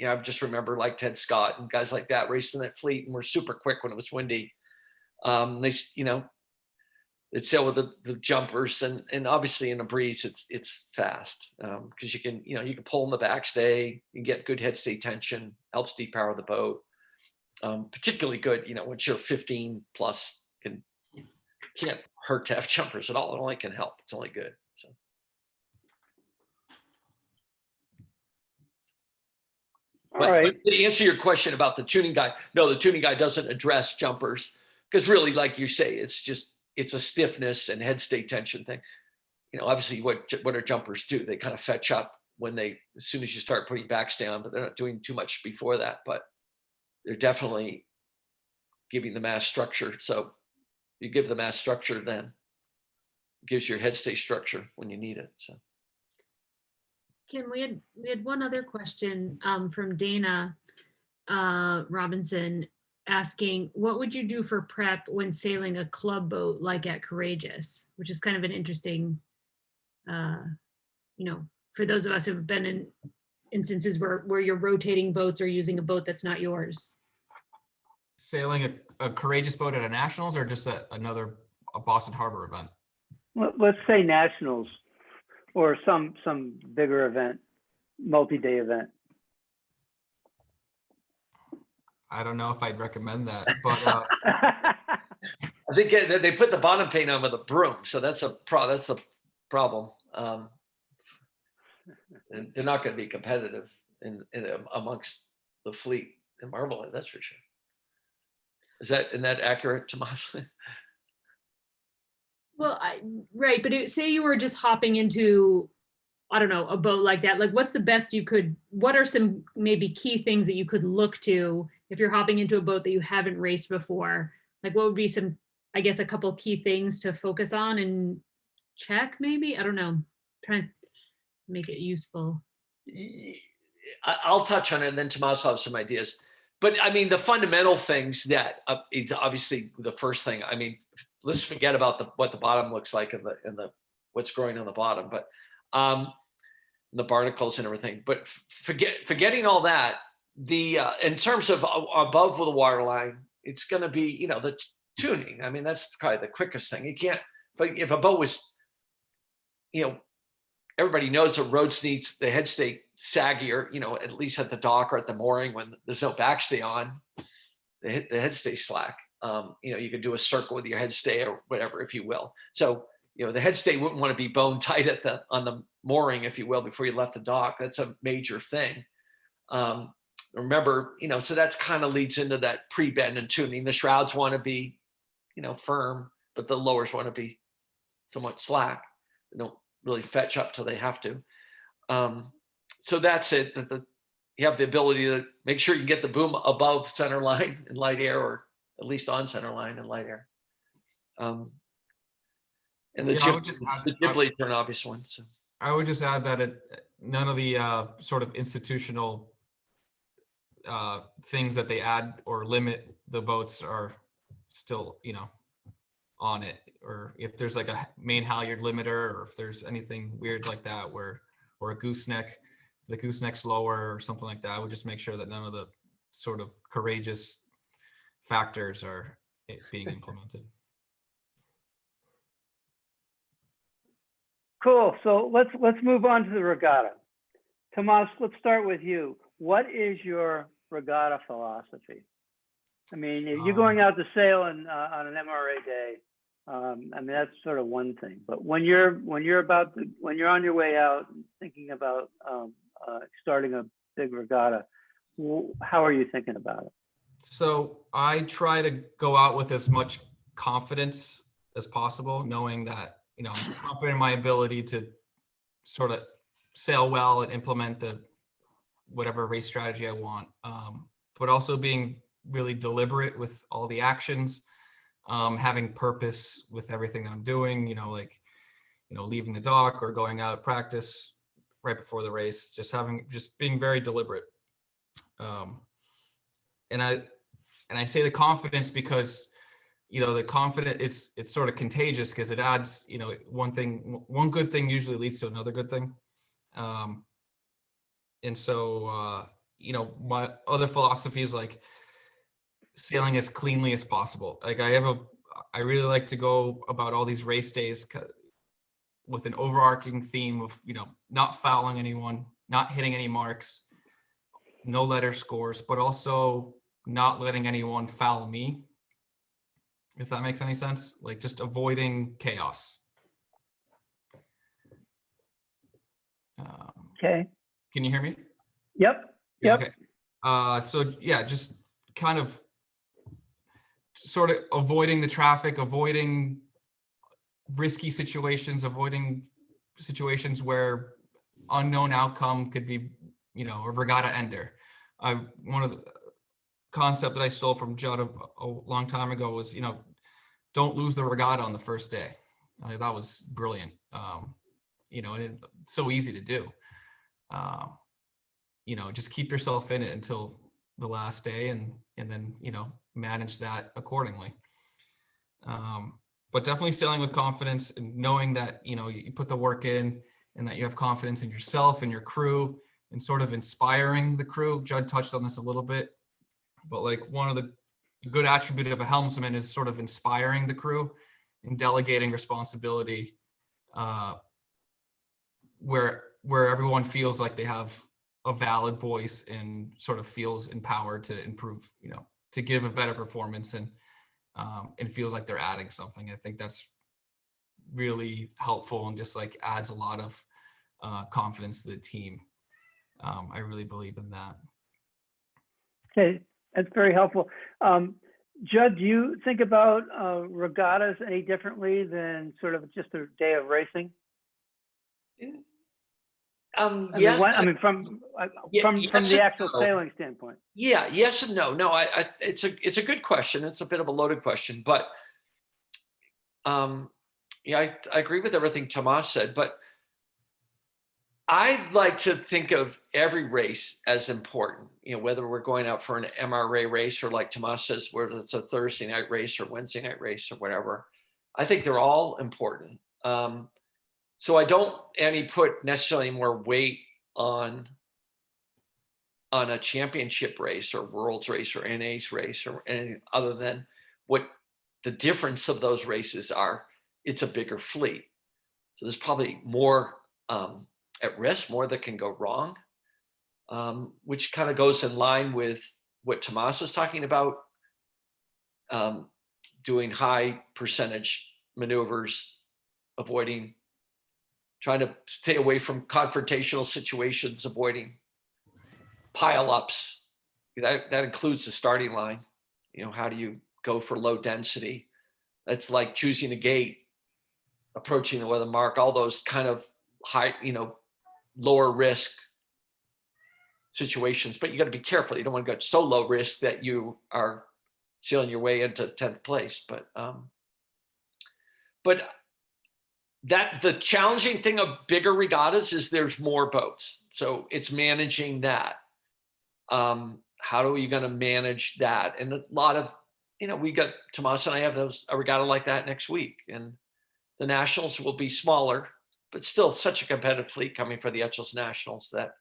I just remember like Ted Scott and guys like that racing that fleet and were super quick when it was windy. They'd sail with the jumpers, and obviously in a breeze it's fast because you can pull in the backstay, you can get good head stay tension, helps depower the boat. Particularly good, once you're 15 plus, can't hurt to have jumpers at all. It only can help. It's only good. So. All right. But to answer your question about the tuning guide, no, the tuning guide doesn't address jumpers because really, like you say, it's a stiffness and head stay tension thing. Obviously what do jumpers do? They kind of fetch up as soon as you start putting backstay on, but they're not doing too much before that, but they're definitely giving the mast structure. So you give the mast structure, then it gives your head stay structure when you need it. So. Ken, we had one other question from Dana Robinson asking, what would you do for prep when sailing a club boat like at Courageous, which is kind of an interesting, for those of us who have been in instances where you're rotating boats or using a boat that's not yours. Sailing a Courageous boat at a Nationals or just a Boston Harbor event? Let's say Nationals or some bigger event, multi-day event. I don't know if I'd recommend that, but I think they put the bottom paint on with a broom, so that's the problem. And they're not going to be competitive in amongst the fleet in Marblehead, that's for sure. Isn't that accurate, Tomas? Well, right, but say you were just hopping into, I don't know, a boat like that. Like, what's the best what are some maybe key things that you could look to if you're hopping into a boat that you haven't raced before? Like, what would be some, I guess, a couple key things to focus on and check maybe? I don't know, trying to make it useful. I'll touch on it and then Tomas will have some ideas. But I mean, the fundamental things that it's obviously the first thing. I mean, let's forget about what the bottom looks like and the what's growing on the bottom, but the barnacles and everything. But forgetting all that, in terms of above the waterline, it's going to be the tuning. I mean, that's probably the quickest thing. You can't. But if a boat was, everybody knows that Rhodes needs the head stay saggier, at least at the dock or at the mooring when there's no backstay on, the head stay slack. You can do a circle with your head stay or whatever, if you will. So, the head stay wouldn't want to be bone tight on the mooring, if you will, before you left the dock. That's a major thing. Remember, so that's kind of leads into that pre-bend and tuning. The shrouds want to be, firm, but the lowers want to be somewhat slack. They don't really fetch up till they have to. So that's it. You have the ability to make sure you get the boom above center line in light air, or at least on center line in light air. And the jib blades are an obvious one. So I would just add that none of the sort of institutional things that they add or limit the boats are still, on it, or if there's like a main halyard limiter, or if there's anything weird like that or a gooseneck, the gooseneck's lower or something like that, I would just make sure that none of the sort of courageous factors are being implemented. Cool. So let's move on to the regatta. Tomas, let's start with you. What is your regatta philosophy? I mean, if you're going out to sail on an MRA day, I mean, that's sort of one thing. But when you're on your way out thinking about starting a big regatta, how are you thinking about it? So I try to go out with as much confidence as possible, knowing that, I'm confident in my ability to sort of sail well and implement whatever race strategy I want, but also being really deliberate with all the actions, having purpose with everything that I'm doing, leaving the dock or going out of practice right before the race, just being very deliberate. And I say the confidence because, the confidence, it's sort of contagious because it adds, one good thing usually leads to another good thing. And so, my other philosophy is like sailing as cleanly as possible. Like I really like to go about all these race days with an overarching theme of, not fouling anyone, not hitting any marks, no letter scores, but also not letting anyone foul me, if that makes any sense. Like just avoiding chaos. Okay. Can you hear me? Yep. Yep. Okay. So yeah, just kind of sort of avoiding the traffic, avoiding risky situations, avoiding situations where unknown outcome could be, a regatta ender. One of the concept that I stole from Judd a long time ago was, don't lose the regatta on the first day. That was brilliant. And it's so easy to do. Just keep yourself in it until the last day and then, manage that accordingly. But definitely sailing with confidence and knowing that, you put the work in and that you have confidence in yourself and your crew and sort of inspiring the crew. Judd touched on this a little bit, but like one of the good attribute of a helmsman is sort of inspiring the crew and delegating responsibility where everyone feels like they have a valid voice and sort of feels empowered to improve, to give a better performance and feels like they're adding something. I think that's really helpful and just like adds a lot of confidence to the team. I really believe in that. Okay, that's very helpful. Judd, do you think about regattas any differently than sort of just a day of racing? Yes. From yes the actual no. sailing standpoint. Yeah, yes and no. No, it's a good question. It's a bit of a loaded question, but I agree with everything Tomas said, but I like to think of every race as important, whether we're going out for an MRA race or like Tomas says, whether it's a Thursday night race or Wednesday night race or whatever. I think they're all important. So I don't put necessarily more weight on a championship race or world's race or NA's race or anything other than what the difference of those races are. It's a bigger fleet. So there's probably more at risk, more that can go wrong, which kind of goes in line with what Tomas was talking about, doing high percentage maneuvers, trying to stay away from confrontational situations, avoiding pile-ups. That includes the starting line. How do you go for low density? That's like choosing a gate, approaching the weather mark, all those kind of high, lower risk situations, but you got to be careful. You don't want to go so low risk that you are sailing your way into 10th place. But that the challenging thing of bigger regattas is there's more boats. So it's managing that. how are you going to manage that? And a lot of, we got Tomas and I have a regatta like that next week, and the nationals will be smaller, but still such a competitive fleet coming for the Etchells Nationals that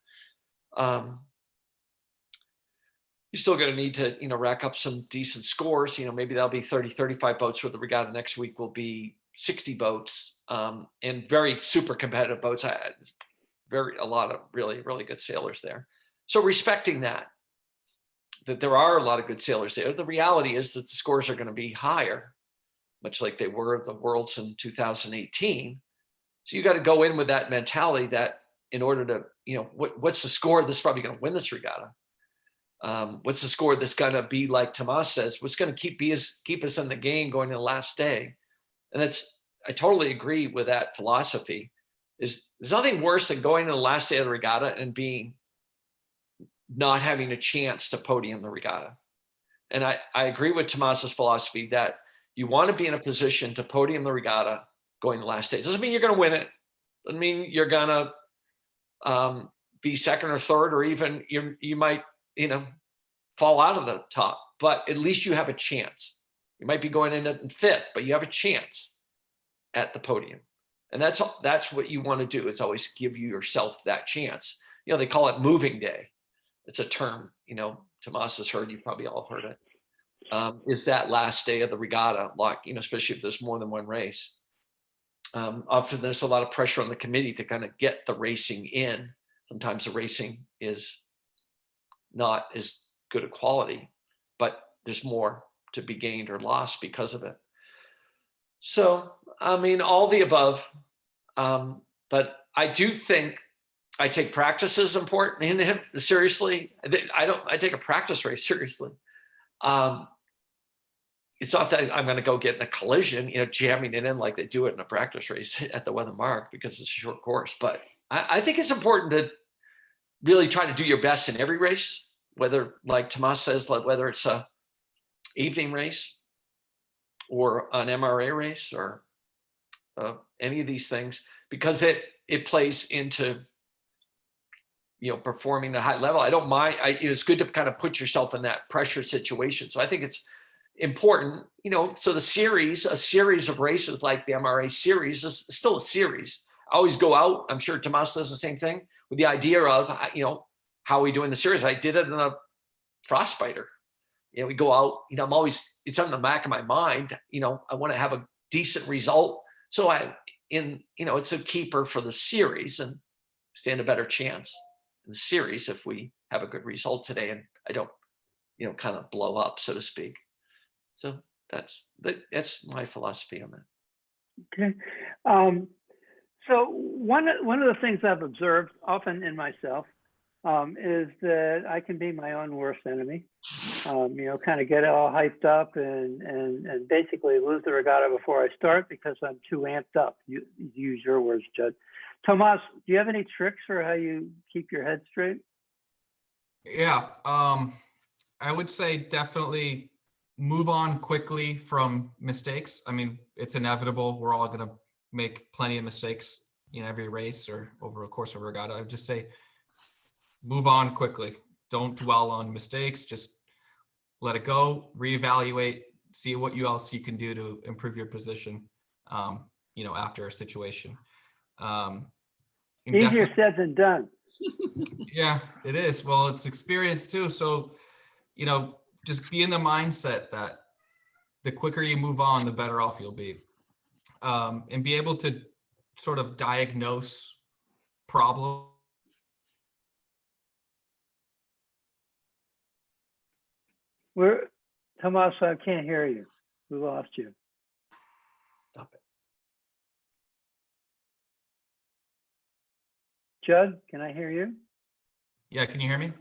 you're still going to need to, rack up some decent scores. Maybe that'll be 30, 35 boats, where the regatta next week will be 60 boats, and very super competitive boats. A lot of really, really good sailors there. So respecting that there are a lot of good sailors there. The reality is that the scores are going to be higher, much like they were the Worlds in 2018. So you got to go in with that mentality that in order to, what's the score that's probably going to win this regatta? What's the score that's going to be, like Tomas says, what's going to keep us in the game going to the last day? And I totally agree with that philosophy. There's nothing worse than going to the last day of the regatta and not having a chance to podium the regatta. And I agree with Tomas's philosophy that you want to be in a position to podium the regatta going to the last day. It doesn't mean you're going to win it. Doesn't mean you're going to be second or third, or even you might, fall out of the top, but at least you have a chance. You might be going in fifth, but you have a chance at the podium. And that's what you want to do, is always give yourself that chance. They call it moving day. It's a term, Tomas has heard, you've probably all heard it. Is that last day of the regatta, like, especially if there's more than one race. Often there's a lot of pressure on the committee to kind of get the racing in. Sometimes the racing is not as good a quality, but there's more to be gained or lost because of it. So, all the above. But I do think I take practice as important in him seriously. I take a practice race seriously. It's not that I'm going to go get in a collision, jamming it in like they do it in a practice race at the Weather Mark, because it's a short course. But I think it's important to really try to do your best in every race, whether, like Tomas says, whether it's a evening race or an MRA race or any of these things, because it plays into performing at a high level. I don't mind. It's good to kind of put yourself in that pressure situation. So I think it's important, so a series of races like the MRA series is still a series. I always go out, I'm sure Tomas does the same thing, with the idea of, how are we doing the series? I did it in a Frostbiter. We go out, it's on the back of my mind, I want to have a decent result. So it's a keeper for the series and stand a better chance in the series if we have a good result today and I don't, kind of blow up, so to speak. So that's my philosophy on that. Okay. So one of the things I've observed often in myself is that I can be my own worst enemy. Kind of get all hyped up and basically lose the regatta before I start because I'm too amped up. You use your words, Judd. Tomas, do you have any tricks for how you keep your head straight? Yeah, I would say definitely move on quickly from mistakes. It's inevitable. We're all going to make plenty of mistakes in every race or over a course of a regatta. I would just say move on quickly. Don't dwell on mistakes. Just let it go, reevaluate, see what else you can do to improve your position, after a situation. Easier said than done. Yeah, it is. Well, it's experience too. So, just be in the mindset that the quicker you move on, the better off you'll be. And be able to sort of diagnose problems. Tomas, I can't hear you. We lost you. Stop it. Judd, can I hear you? Yeah, can you hear me?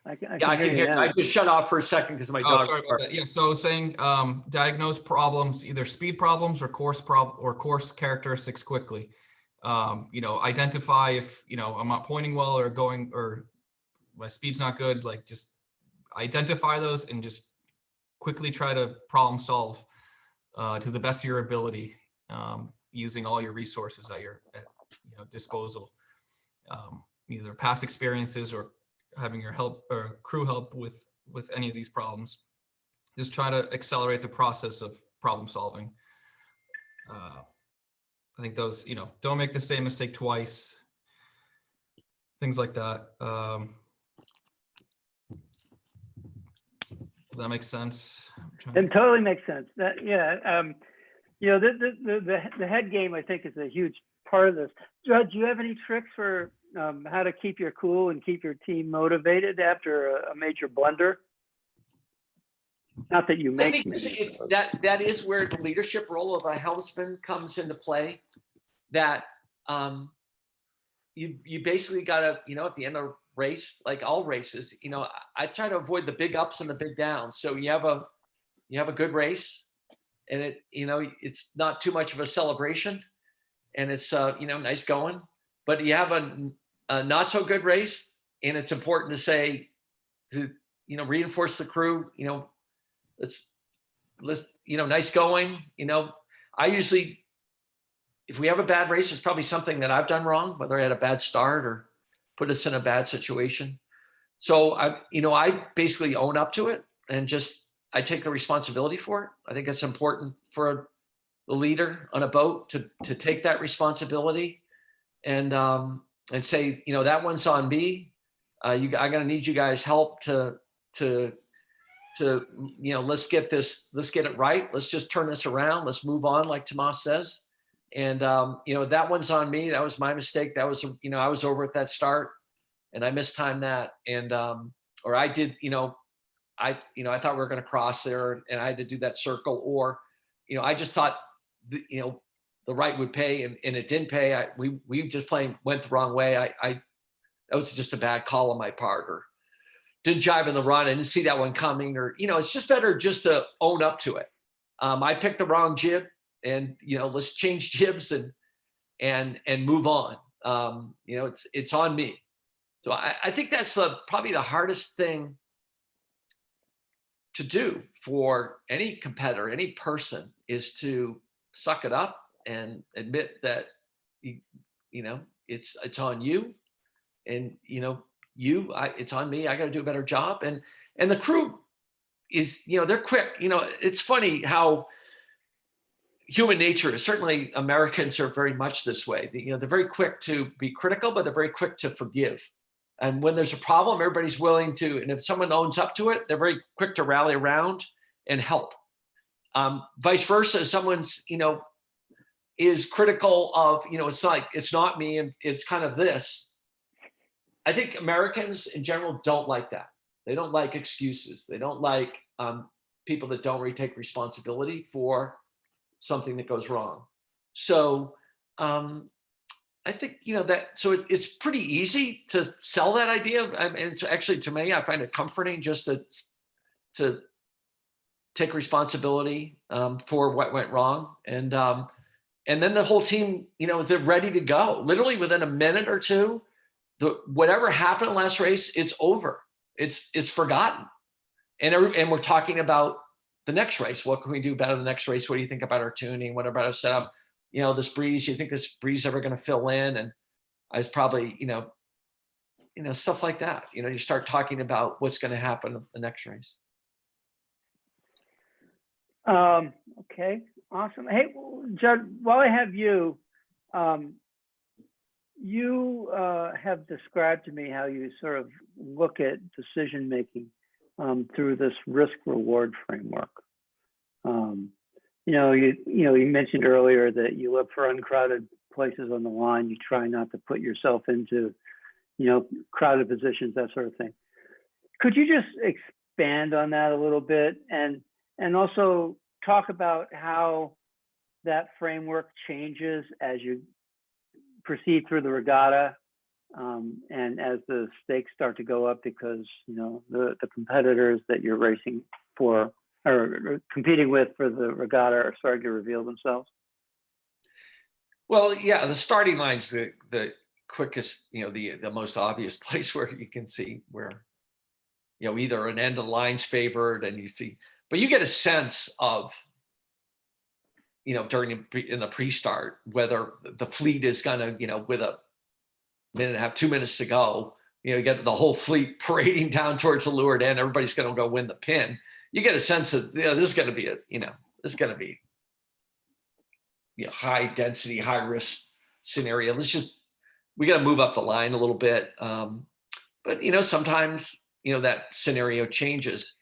I can hear. now. I just shut off for a second because my dog. Sorry about that. Yeah, so I was saying diagnose problems, either speed problems or course characteristics quickly. Identify if I'm not pointing well or my speed's not good. Like, just identify those and just quickly try to problem solve to the best of your ability, using all your resources at your disposal, either past experiences or having your help or crew help with any of these problems. Just try to accelerate the process of problem solving. I think those, don't make the same mistake twice. Things like that. Does that make sense? It totally makes sense. That, yeah. The head game, I think, is a huge part of this. Judd, do you have any tricks for how to keep your cool and keep your team motivated after a major blunder? Not that you I make think many. that is where the leadership role of a helmsman comes into play. That you basically got to, at the end of a race, like all races, I try to avoid the big ups and the big downs. So you have a good race, and it's not too much of a celebration, and it's nice going. But you have a not so good race, and it's important to say to reinforce the crew. Let's nice going. I usually, if we have a bad race, it's probably something that I've done wrong, whether I had a bad start or put us in a bad situation. So I basically own up to it and I take the responsibility for it. I think it's important for the leader on a boat to take that responsibility and say, that one's on me. I'm gonna need you guys' help to let's get it right. Let's just turn this around. Let's move on, like Tomas says. And that one's on me. That was my mistake. That was I was over at that start, and I mistimed that. And or I did I thought we were going to cross there, and I had to do that circle. Or I just thought the right would pay, and it didn't pay. We just went the wrong way. That was just a bad call on my part, or didn't jive in the run. I didn't see that one coming, or it's just better just to own up to it. I picked the wrong jib. And let's change jibs and move on. It's on me. So I think that's probably the hardest thing to do for any competitor, any person, is to suck it up and admit that it's on you, and it's on me. I got to do a better job, and the crew is they're quick. It's funny how human nature is. Certainly Americans are very much this way. They're very quick to be critical, but they're very quick to forgive. And when there's a problem, everybody's willing to, and if someone owns up to it, they're very quick to rally around and help. Vice versa, if someone's, is critical of, it's like, it's not me and it's kind of this. I think Americans in general don't like that. They don't like excuses. They don't like people that don't really take responsibility for something that goes wrong. So I think it's pretty easy to sell that idea. I mean, it's actually, to me, I find it comforting just to take responsibility for what went wrong, and then the whole team, they're ready to go. Literally within a minute or two, whatever happened last race, it's over. It's forgotten, and we're talking about the next race. What can we do better the next race? What do you think about our tuning? What about our setup? This breeze, you think this breeze ever going to fill in? And I was probably, stuff like that. You start talking about what's going to happen the next race. Okay, awesome. Hey, Judd, while I have you, you have described to me how you sort of look at decision-making through this risk-reward framework. You mentioned earlier that you look for uncrowded places on the line. You try not to put yourself into, crowded positions, that sort of thing. Could you just expand on that a little bit, and also talk about how that framework changes as you proceed through the regatta, and as the stakes start to go up because the competitors that you're racing for or competing with for the regatta are starting to reveal themselves? Well, yeah, the starting line's the quickest, the most obvious place where you can see where, either an end of the line's favored, and you see, but you get a sense of, in the pre-start, whether the fleet is gonna, with a minute and a half, 2 minutes to go, you get the whole fleet parading down towards the leeward end. Everybody's going to go win the pin. You get a sense of, this is going to be this is going to be high density, high risk scenario. We got to move up the line a little bit. But sometimes, that scenario changes.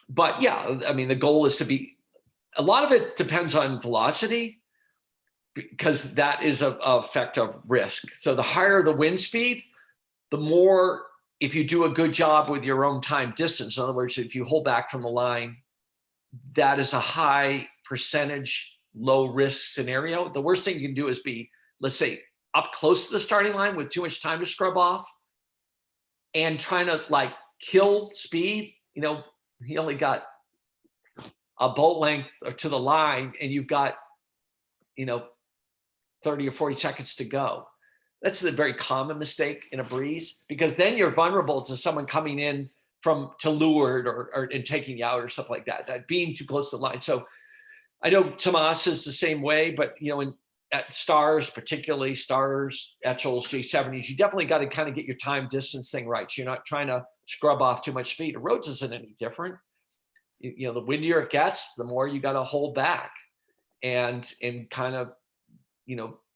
But yeah, I mean, the goal is a lot of it depends on velocity, because that is a effect of risk. So the higher the wind speed, the more, if you do a good job with your own time distance, in other words, if you hold back from the line, that is a high percentage, low risk scenario. The worst thing you can do is be, let's say, up close to the starting line with too much time to scrub off and trying to kill speed. He only got a boat length to the line and you've got, 30 or 40 seconds to go. That's a very common mistake in a breeze, because then you're vulnerable to someone coming in to leeward or and taking you out or stuff like that, being too close to the line. So I know Tomas is the same way, but at stars, particularly stars, Etchells, J70s, you definitely got to kind of get your time distance thing right. So you're not trying to scrub off too much speed. The roads isn't any different. The windier it gets, the more you got to hold back and kind of,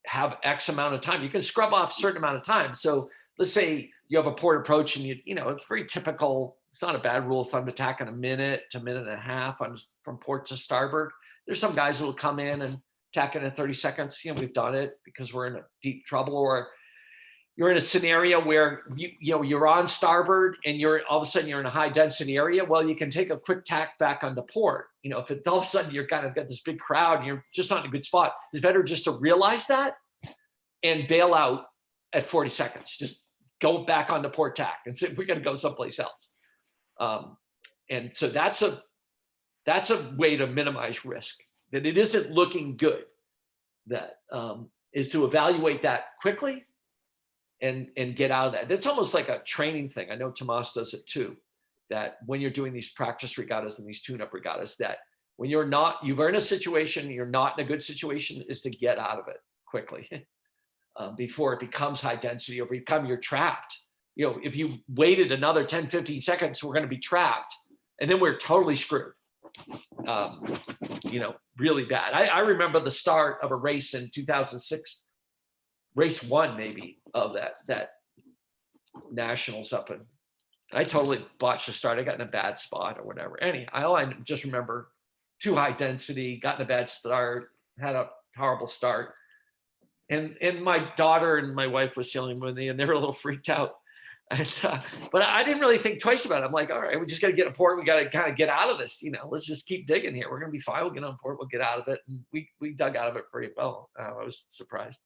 have X amount of time. You can scrub off a certain amount of time. So let's say you have a port approach and it's very typical. It's not a bad rule of thumb to tack in a minute to minute and a half from port to starboard. There's some guys who will come in and tack in 30 seconds. We've done it because we're in a deep trouble, or you're in a scenario where you're on starboard and all of a sudden you're in a high density area. Well, you can take a quick tack back onto port. If it's all of a sudden you're kind of got this big crowd and you're just not in a good spot, it's better just to realize that and bail out at 40 seconds. Just go back onto port tack and say, we're going to go someplace else. And so that's a way to minimize risk, that it isn't looking good. That is to evaluate that quickly and get out of that. That's almost like a training thing. I know Tomas does it too, that when you're doing these practice regattas and these tune-up regattas, that when you're in a situation, you're not in a good situation, is to get out of it quickly before it becomes high density or you're trapped. If you waited another 10, 15 seconds, we're going to be trapped and then we're totally screwed. Really bad. I remember the start of a race in 2006, race 1 maybe of that nationals up in, I totally botched the start. I got in a bad spot or whatever. I just remember too high density, got in a bad start, had a horrible start. And my daughter and my wife was sailing with me and they were a little freaked out. But I didn't really think twice about it. I'm like, all right, we just got to get a port. We got to kind of get out of this. Let's just keep digging here. We're going to be fine. We'll get on port. We'll get out of it. And we dug out of it pretty well. I was surprised.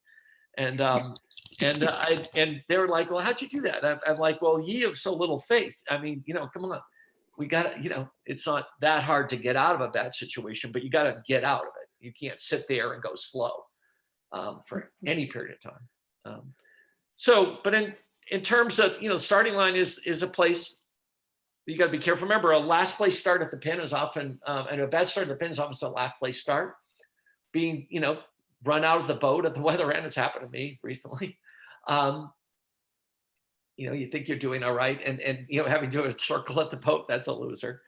And they were like, well, how'd you do that? I'm like, well, ye have so little faith. I mean, come on. We got to, it's not that hard to get out of a bad situation, but you got to get out of it. You can't sit there and go slow for any period of time. But in terms of, starting line is a place you got to be careful. Remember, a last place start at the pin is often, and a bad start at the pin is often a last place start. Being, run out of the boat at the weather end has happened to me recently. You think you're doing all right, and having to do a circle at the boat, that's a loser.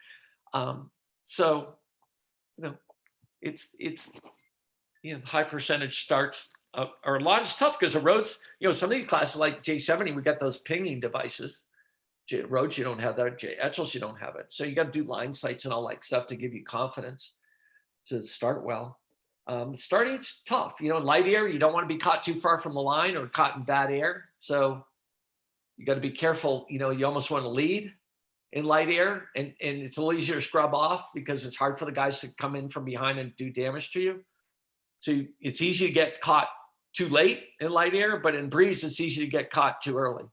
It's high percentage starts are a lot of tough because the roads, some of these classes like J70, we got those pinging devices. Roads, you don't have that. Etchells, you don't have it. So you got to do line sights and all that stuff to give you confidence to start well. Starting, it's tough. Light air, you don't want to be caught too far from the line or caught in bad air. So you got to be careful. You almost want to lead in light air, and it's a little easier to scrub off because it's hard for the guys to come in from behind and do damage to you. So it's easy to get caught too late in light air, but in breeze, it's easy to get caught too early.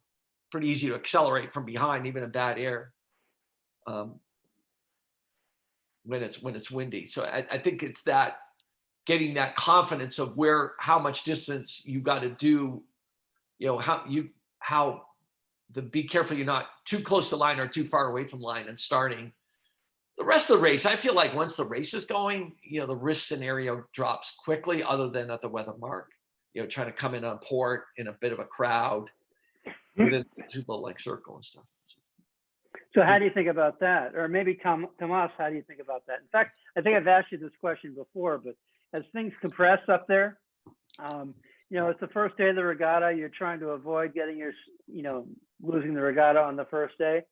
Pretty easy to accelerate from behind, even in bad air, when it's windy. So I think it's that getting that confidence of how much distance you got to do, be careful you're not too close to line or too far away from line and starting. The rest of the race, I feel like once the race is going, the risk scenario drops quickly, other than at the weather mark, trying to come in on port in a bit of a crowd. within the two-boat-length circle and stuff. So how do you think about that? Or maybe Tomas, how do you think about that? In fact, I think I've asked you this question before, but as things compress up there, it's the first day of the regatta. You're trying to avoid getting losing the regatta on the first day.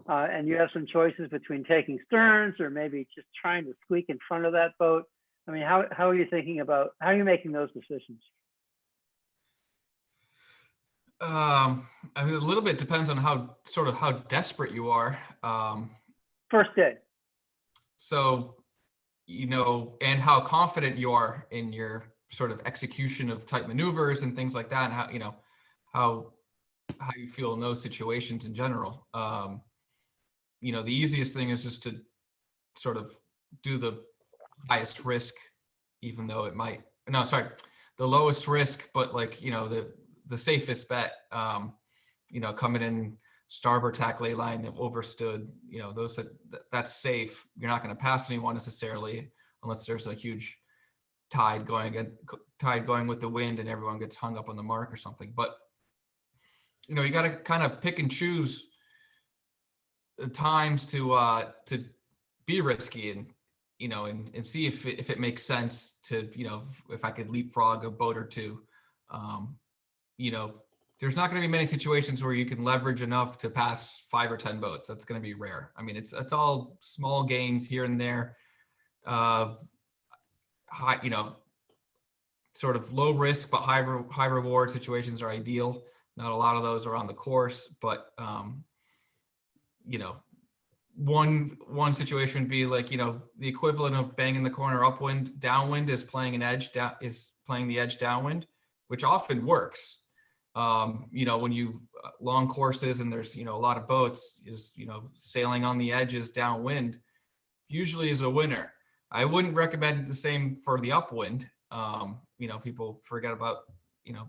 And you have some choices between taking sterns or maybe just trying to squeak in front of that boat. I mean, how are you thinking about, how are you making those decisions? I mean, a little bit depends on how desperate you are. First day. So, and how confident you are in your sort of execution of tight maneuvers and things like that, and how you feel in those situations in general. The easiest thing is just to sort of do the highest risk, even though it might, the lowest risk, but the safest bet, coming in starboard tack ley line overstood, that's safe. You're not going to pass anyone necessarily unless there's a huge tide going with the wind and everyone gets hung up on the mark or something. But you got to kind of pick and choose the times to be risky and and see if it makes sense to if I could leapfrog a boat or two. There's not going to be many situations where you can leverage enough to pass 5 or 10 boats. That's going to be rare. I mean, it's all small gains here and there. High, sort of low risk but high reward situations are ideal. Not a lot of those are on the course, but one situation would be the equivalent of banging the corner upwind. Downwind is playing the edge downwind, which often works. When you long courses and there's a lot of boats, is sailing on the edges downwind usually is a winner. I wouldn't recommend the same for the upwind. People forget about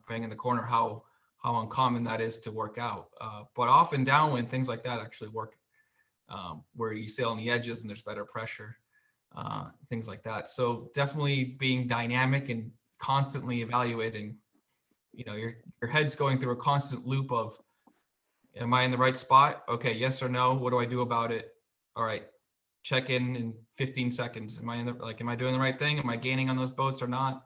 banging the corner, how uncommon that is to work out. But often downwind, things like that actually work, where you sail on the edges and there's better pressure, things like that. So definitely being dynamic and constantly evaluating. Your head's going through a constant loop of, am I in the right spot? Okay, yes or no. What do I do about it? All right, check in 15 seconds. Am I doing the right thing? Am I gaining on those boats or not?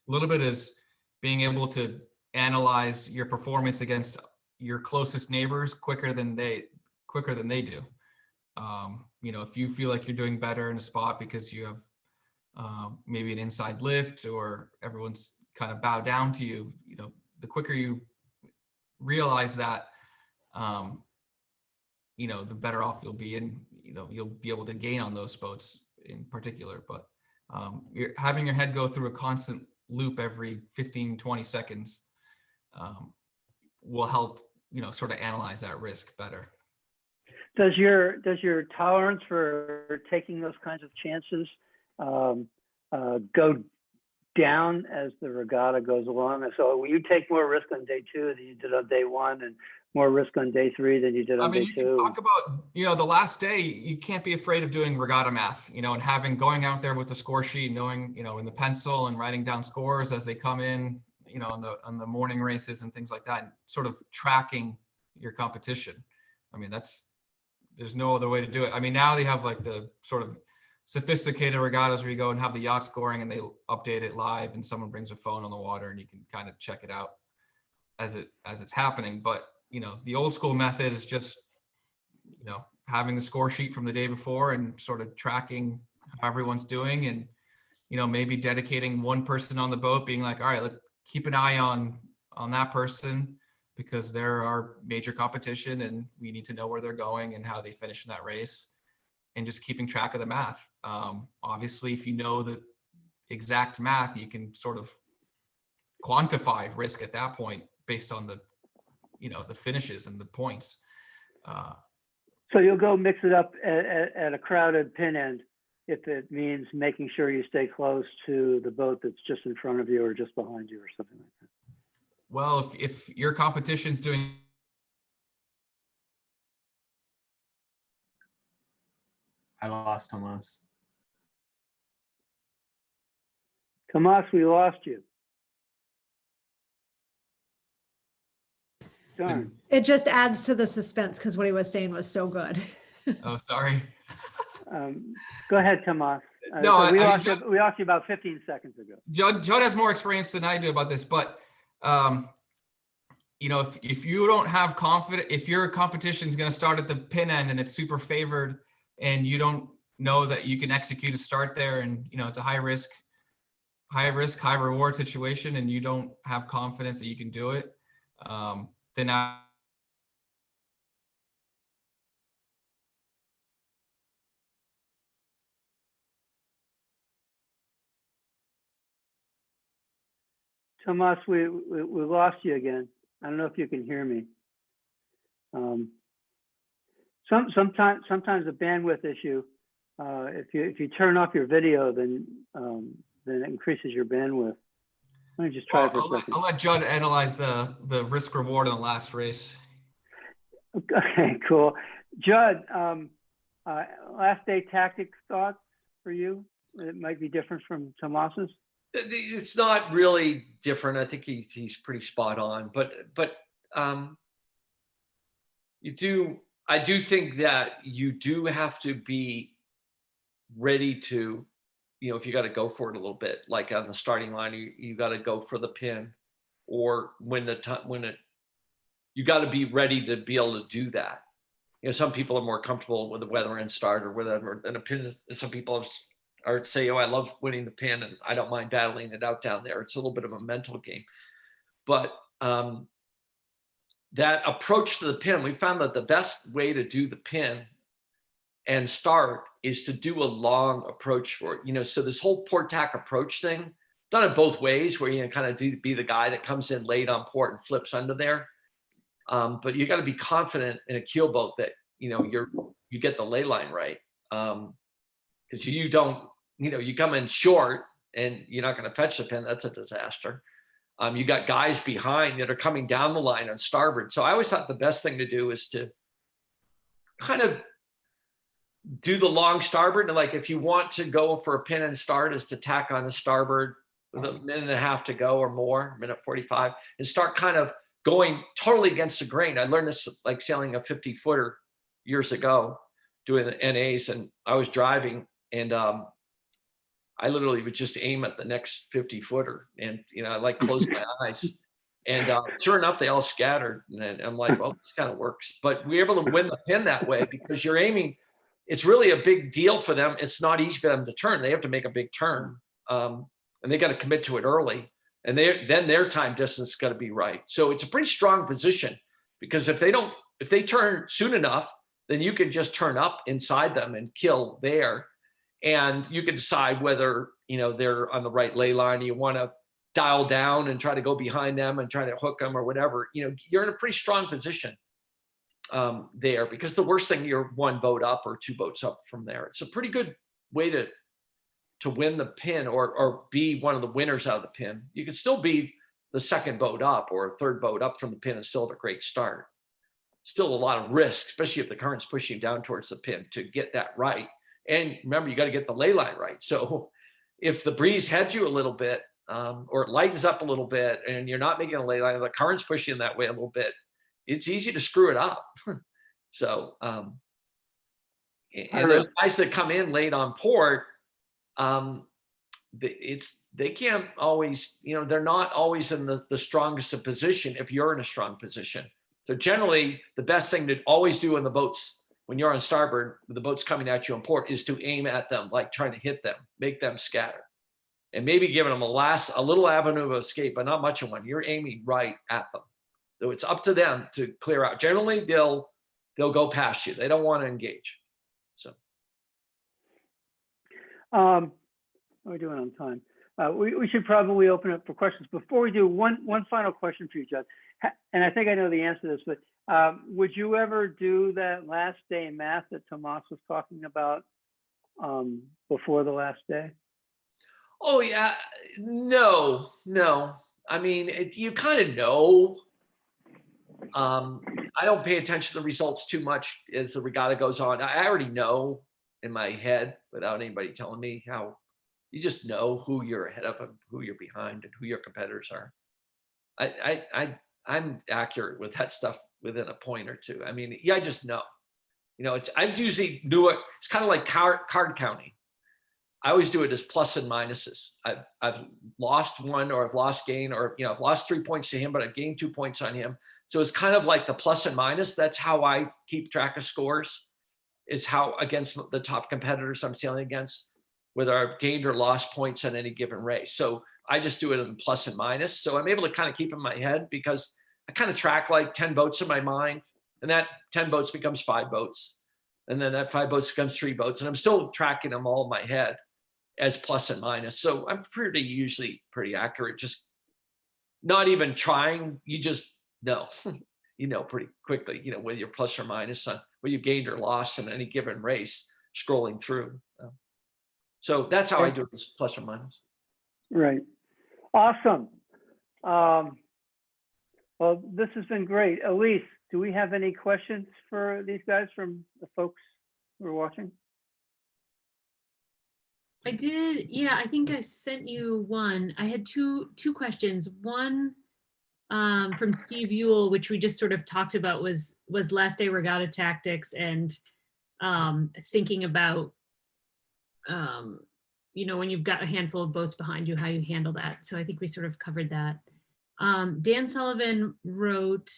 A little bit is being able to analyze your performance against your closest neighbors quicker than they do. If you feel like you're doing better in a spot because you have maybe an inside lift or everyone's kind of bow down to you, the quicker you realize that, the better off you'll be, and you'll be able to gain on those boats in particular. But you're having your head go through a constant loop every 15-20 seconds will help sort of analyze that risk better. Does your tolerance for taking those kinds of chances go down as the regatta goes along? And so will you take more risk on day 2 than you did on day 1, and more risk on day 3 than you did on day 2? You can talk about, the last day, you can't be afraid of doing regatta math, and going out there with the score sheet, knowing, in the pencil and writing down scores as they come in, on the morning races and things like that, and sort of tracking your competition. I mean, there's no other way to do it. I mean, now they have the sort of sophisticated regattas where you go and have the yacht scoring and they update it live and someone brings a phone on the water and you can kind of check it out as it's happening. But the old school method is just having the score sheet from the day before and sort of tracking how everyone's doing, and maybe dedicating one person on the boat, being like, all right, let's keep an eye on that person because they're our major competition and we need to know where they're going and how they finish in that race, and just keeping track of the math. Obviously, if you know the exact math, you can sort of quantify risk at that point based on the finishes and the points. So you'll go mix it up at a crowded pin end if it means making sure you stay close to the boat that's just in front of you or just behind you or something like that. Well, if your competition's doing... I lost Tomas. Tomas, we lost you. Darn. It just adds to the suspense because what he was saying was so good. Oh, sorry. Go ahead, Tomas. No, So we I- lost you about 15 seconds ago. Judd has more experience than I do about this, but you know, if you don't have confidence, if your competition is going to start at the pin end and it's super favored, and you don't know that you can execute a start there, and you know it's a high risk, high reward situation, and you don't have confidence that you can do it, then Tomas, we lost you again. I don't know if you can hear me. Sometimes a bandwidth issue. If you turn off your video, then it increases your bandwidth. Let me just try it for a second. I'll let Judd analyze the risk reward in the last race. Okay, cool. Judd, last day tactics thoughts for you? It might be different from Tomas's. It's not really different. I think he's pretty spot on, but I do think that you do have to be ready to, you know, if you got to go for it a little bit, like on the starting line, you got to go for the pin, or you got to be ready to be able to do that. You know, some people are more comfortable with the weather end start or whatever, and a pin. Some people say, oh, I love winning the pin and I don't mind battling it out down there. It's a little bit of a mental game, but that approach to the pin, we found that the best way to do the pin and start is to do a long approach for it. You know, so this whole port tack approach thing, done it both ways, where you kind of be the guy that comes in late on port and flips under there. But you got to be confident in a keel boat that, you know, you get the ley line right. Because you don't, you know, you come in short and you're not going to fetch the pin. That's a disaster. You got guys behind that are coming down the line on starboard. So I always thought the best thing to do is to kind of do the long starboard. And like, if you want to go for a pin and start, is to tack on the starboard with a minute and a half to go or more, minute 45, and start kind of going totally against the grain. I learned this like sailing a 50-footer years ago, doing the NAs, and I was driving, and I literally would just aim at the next 50-footer, and you know, I like close my eyes, and sure enough, they all scattered, and I'm like, well, this kind of works. But we're able to win the pin that way because you're aiming. It's really a big deal for them. It's not easy for them to turn. They have to make a big turn, and they got to commit to it early, and then their time distance got to be right. So it's a pretty strong position, because if they turn soon enough, then you can just turn up inside them and kill there. And you can decide whether, you know, they're on the right ley line. You want to dial down and try to go behind them and try to hook them or whatever. You know, you're in a pretty strong position there, because the worst thing, you're one boat up or two boats up from there. It's a pretty good way to win the pin, or be one of the winners out of the pin. You could still be the second boat up or a third boat up from the pin and still have a great start. Still a lot of risk, especially if the current's pushing down towards the pin, to get that right. And remember, you got to get the ley line right. So if the breeze heads you a little bit, or it lightens up a little bit, and you're not making a ley line, the current's pushing that way a little bit, it's easy to screw it up. So, and those guys that come in late on port, they can't always, you know, they're not always in the strongest of position if you're in a strong position. So generally, the best thing to always do in the boats, when you're on starboard, with the boats coming at you on port, is to aim at them, like trying to hit them, make them scatter, and maybe giving them a little avenue of escape, but not much of one. You're aiming right at them. So it's up to them to clear out. Generally, they'll go past you. They don't want to engage. So. How are we doing on time? We should probably open up for questions. Before we do, one final question for you, Judd. And I think I know the answer to this, but would you ever do that last day math that Tomas was talking about before the last day? Oh yeah, no. I mean, you kind of know. I don't pay attention to the results too much as the regatta goes on. I already know in my head, without anybody telling me how. You just know who you're ahead of and who you're behind and who your competitors are. I I'm accurate with that stuff within a point or two. I mean, yeah, I just know. You know, I'm usually do it. It's kind of like card counting. I always do it as plus and minuses. I've lost one, or I've lost gain, or I've lost 3 points to him, but I've gained 2 points on him. So it's kind of like the plus and minus. That's how I keep track of scores, is how against the top competitors I'm sailing against, whether I've gained or lost points on any given race. So I just do it in plus and minus. So I'm able to kind of keep in my head, because I kind of track like 10 boats in my mind, and that 10 boats becomes 5 boats. And then that 5 boats becomes 3 boats. And I'm still tracking them all in my head as plus and minus. So I'm usually pretty accurate, just not even trying. You just know, pretty quickly, whether you're plus or minus on whether you gained or lost in any given race, scrolling through. So that's how I do it, is plus or minus. Right. Awesome. Well, this has been great. Elise, do we have any questions for these guys from the folks who are watching? I did. Yeah, I think I sent you one. I had two questions. One from Steve Ewell, which we just sort of talked about, was last day regatta tactics, and thinking about when you've got a handful of boats behind you, how you handle that. So I think we sort of covered that. Dan Sullivan wrote,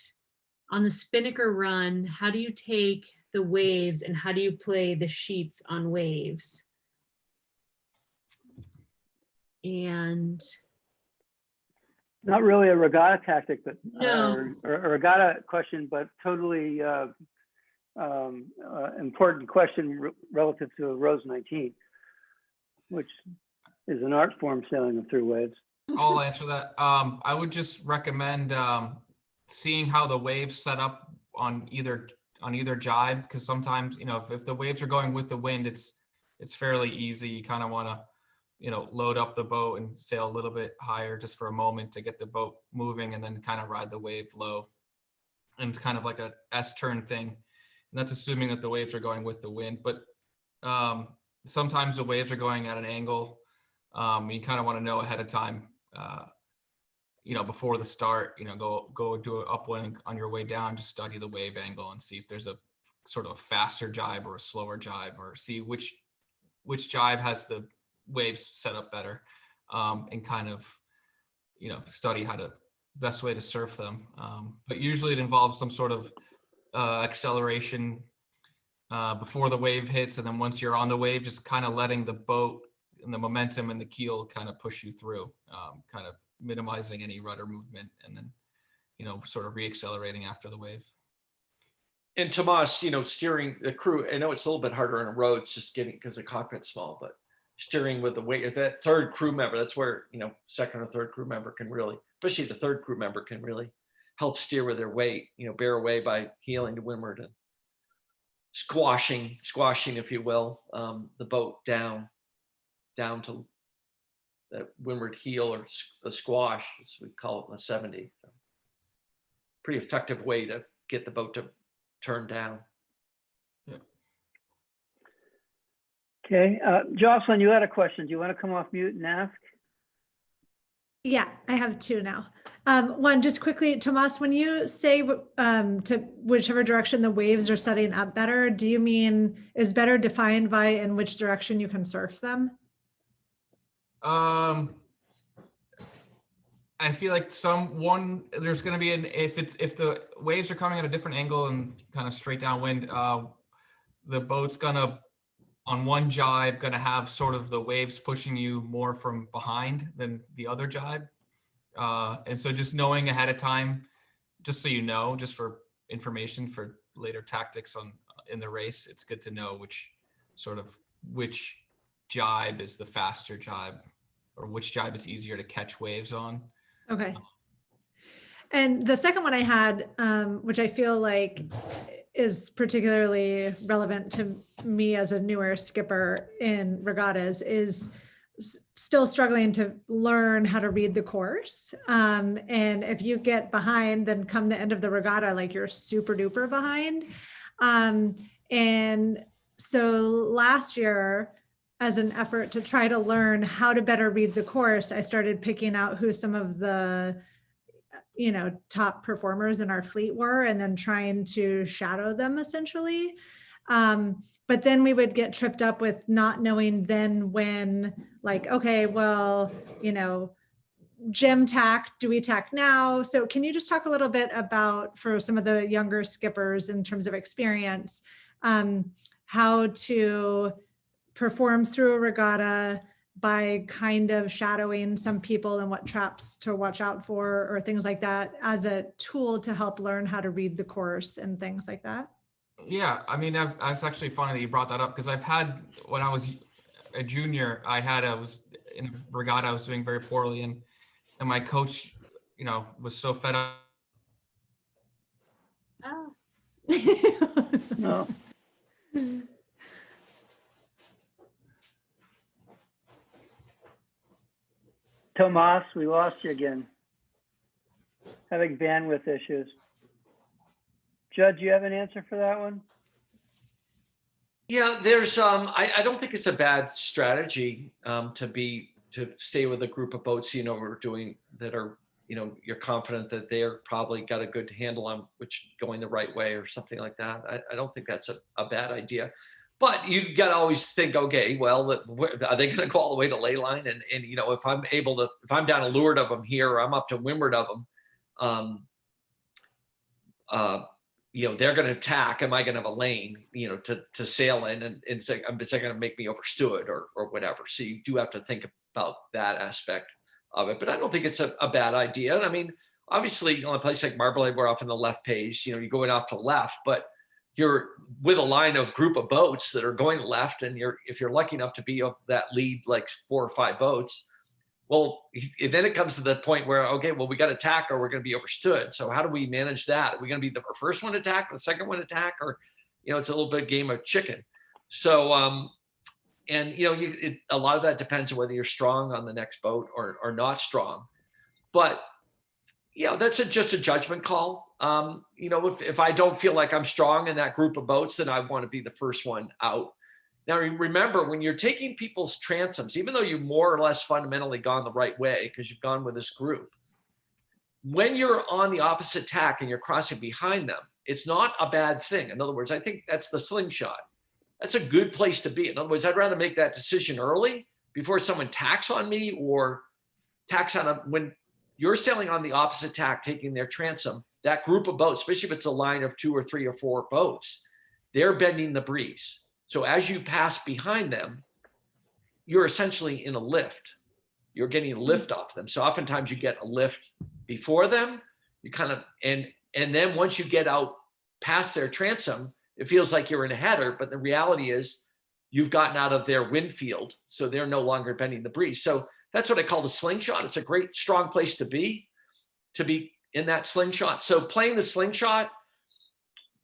on the Spinnaker run, how do you take the waves and how do you play the sheets on waves? And Not really a regatta tactic, but No. or a regatta question, but totally important question relative to Rose 19, which is an art form, sailing them through waves. I'll answer that. I would just recommend seeing how the waves set up on either jibe, because sometimes if the waves are going with the wind, it's fairly easy. You kind of want to load up the boat and sail a little bit higher just for a moment to get the boat moving, and then kind of ride the wave low. And it's kind of like a S-turn thing, and that's assuming that the waves are going with the wind. But sometimes the waves are going at an angle. You kind of want to know ahead of time, before the start, go do an upwind on your way down, just study the wave angle and see if there's a sort of faster jibe or a slower jibe, or see which jibe has the waves set up better, and kind of, study how to best way to surf them. But usually it involves some sort of acceleration before the wave hits. And then once you're on the wave, just kind of letting the boat and the momentum and the keel kind of push you through, kind of minimizing any rudder movement, and then, sort of reaccelerating after the wave. And Tomas, steering the crew, I know it's a little bit harder on a road, just because the cockpit's small, but steering with the weight, that third crew member, that's where, second or third crew member can really, especially the third crew member, can really help steer with their weight, bear away by heeling to windward and squashing, if you will, the boat down to that windward heel, or a squash, as we call it in the 70. So, pretty effective way to get the boat to turn down. Yeah. Okay, Jocelyn, you had a question. Do you want to come off mute and ask? Yeah, I have two now. One, just quickly, Tomas, when you say to whichever direction the waves are setting up better, do you mean is better defined by in which direction you can surf them? I feel like there's going to be if the waves are coming at a different angle and kind of straight downwind, the boat's gonna, on one jibe, gonna have sort of the waves pushing you more from behind than the other jibe. And so just knowing ahead of time, just so just for information for later tactics in the race, it's good to know which jibe is the faster jibe, or which jibe it's easier to catch waves on. Okay. And the second one I had, which I feel like is particularly relevant to me as a newer skipper in regattas, is still struggling to learn how to read the course. And if you get behind, then come the end of the regatta, like you're super duper behind. And so last year, as an effort to try to learn how to better read the course, I started picking out who some of the top performers in our fleet were, and then trying to shadow them essentially. But then we would get tripped up with not knowing then when, like, okay, well, Jim tack, do we tack now? So can you just talk a little bit about, for some of the younger skippers in terms of experience, how to perform through a regatta by kind of shadowing some people and what traps to watch out for or things like that as a tool to help learn how to read the course and things like that? Yeah, I mean, it's actually funny that you brought that up, because I've had, when I was a junior, I was in a regatta, I was doing very poorly, and my coach, was so fed up. Oh. No. Tomas, we lost you again. Having bandwidth issues. Judd, do you have an answer for that one? Yeah, there's I don't think it's a bad strategy to stay with a group of boats we're doing that are you're confident that they're probably got a good handle on which going the right way or something like that. I don't think that's a bad idea, but you got to always think, okay, well, are they going to go all the way to ley line? And if I'm down to leeward of them here, or I'm up to windward of them, they're going to attack. Am I going to have a lane, to sail in and say, is that going to make me overstood or whatever? So you do have to think about that aspect of it, but I don't think it's a bad idea. I mean, obviously, on a place like Marblehead, we're off on the left page, you're going off to left, but you're with a line of group of boats that are going left. And if you're lucky enough to be of that lead, like 4 or 5 boats, well, then it comes to the point where, okay, well, we got to attack or we're going to be overstood. So how do we manage that? Are we going to be the first one to attack, the second one to attack, or, it's a little bit game of chicken. So, and, a lot of that depends on whether you're strong on the next boat or not strong. But, that's just a judgment call. If I don't feel like I'm strong in that group of boats, then I want to be the first one out. Now, remember, when you're taking people's transoms, even though you've more or less fundamentally gone the right way because you've gone with this group, when you're on the opposite tack and you're crossing behind them, it's not a bad thing. In other words, I think that's the slingshot. That's a good place to be. In other words, I'd rather make that decision early before someone tacks on me or tacks on when you're sailing on the opposite tack, taking their transom, that group of boats, especially if it's a line of 2 or 3 or 4 boats, they're bending the breeze. So as you pass behind them, you're essentially in a lift. You're getting a lift off them. So oftentimes you get a lift before them. You kind of, and then once you get out past their transom, it feels like you're in a header, but the reality is you've gotten out of their wind field. So they're no longer bending the breeze. So that's what I call the slingshot. It's a great, strong place to be in that slingshot. So playing the slingshot,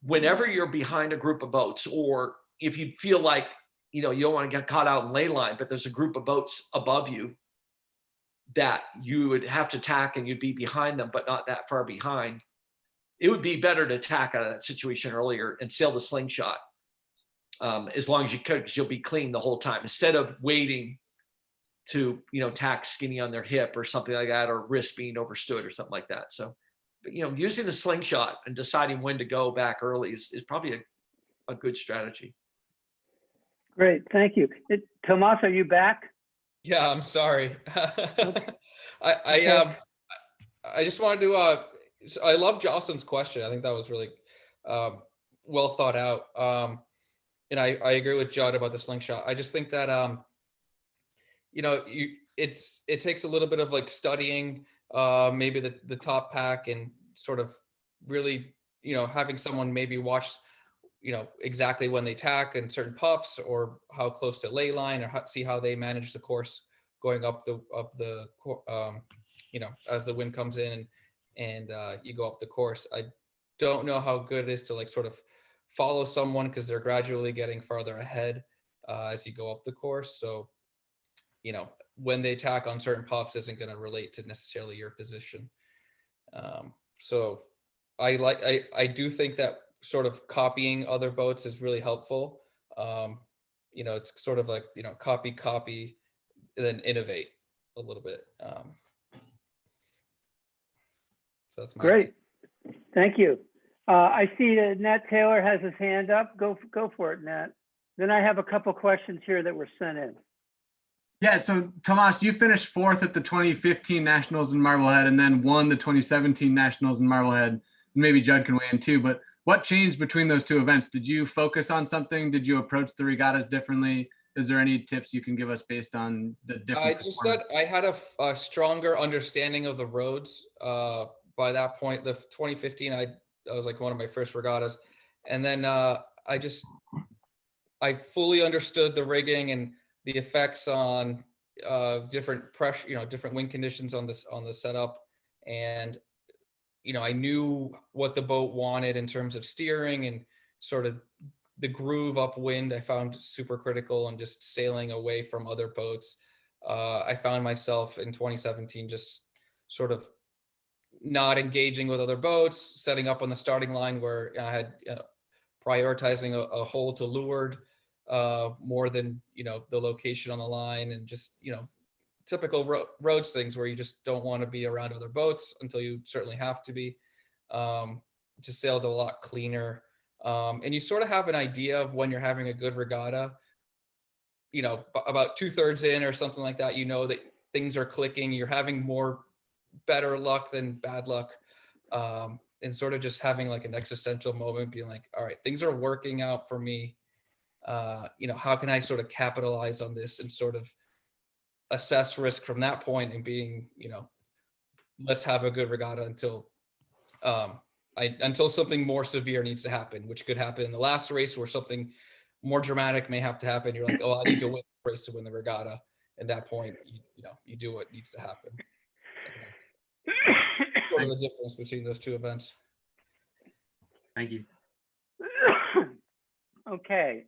whenever you're behind a group of boats, or if you feel like, you don't want to get caught out in ley line, but there's a group of boats above you that you would have to tack and you'd be behind them, but not that far behind, it would be better to tack out of that situation earlier and sail the slingshot as long as you could, because you'll be clean the whole time, instead of waiting to, tack skinny on their hip or something like that, or risk being overstood or something like that. So, but, using the slingshot and deciding when to go back early is probably a good strategy. Great, thank you. Tomas, are you back? Yeah, I'm sorry. Okay. I just wanted to, I love Jocelyn's question. I think that was really well thought out. And I agree with Judd about the slingshot. I just think that, it takes a little bit of like studying maybe the top pack and sort of really, having someone maybe watch, exactly when they tack in certain puffs or how close to ley line, or see how they manage the course going up the as the wind comes in and you go up the course. I don't know how good it is to like sort of follow someone because they're gradually getting farther ahead as you go up the course. So, when they tack on certain puffs isn't going to relate to necessarily your position. So I do think that sort of copying other boats is really helpful. It's sort of like, copy, and then innovate a little bit. So So that's my Great. Thank you. I see that Nat Taylor has his hand up. Go for it, Nat. Then I have a couple questions here that were sent in. Yeah, so Tomas, you finished fourth at the 2015 Nationals in Marblehead and then won the 2017 Nationals in Marblehead. Maybe Judd can weigh in too, but what changed between those two events? Did you focus on something? Did you approach the regattas differently? Is there any tips you can give us based on the different? I just thought I had a stronger understanding of the roads. By that point, the 2015, I was like one of my first regattas. And then I fully understood the rigging and the effects on different pressure, different wind conditions on the setup. And, I knew what the boat wanted in terms of steering and sort of the groove upwind. I found super critical and just sailing away from other boats. I found myself in 2017 just sort of not engaging with other boats, setting up on the starting line where I had prioritizing a hole to leeward more than the location on the line, and just typical roads things where you just don't want to be around other boats until you certainly have to be. Just sailed a lot cleaner, and you sort of have an idea of when you're having a good regatta. About 2/3 in or something like that, that things are clicking. You're having more better luck than bad luck, and sort of just having like an existential moment, being like, all right, things are working out for me. How can I sort of capitalize on this and sort of assess risk from that point, and being, let's have a good regatta until something more severe needs to happen, which could happen in the last race, where something more dramatic may have to happen. You're like, oh, I need to win the race to win the regatta. At that point, you do what needs to happen. What are the difference between those two events? Thank you. Okay.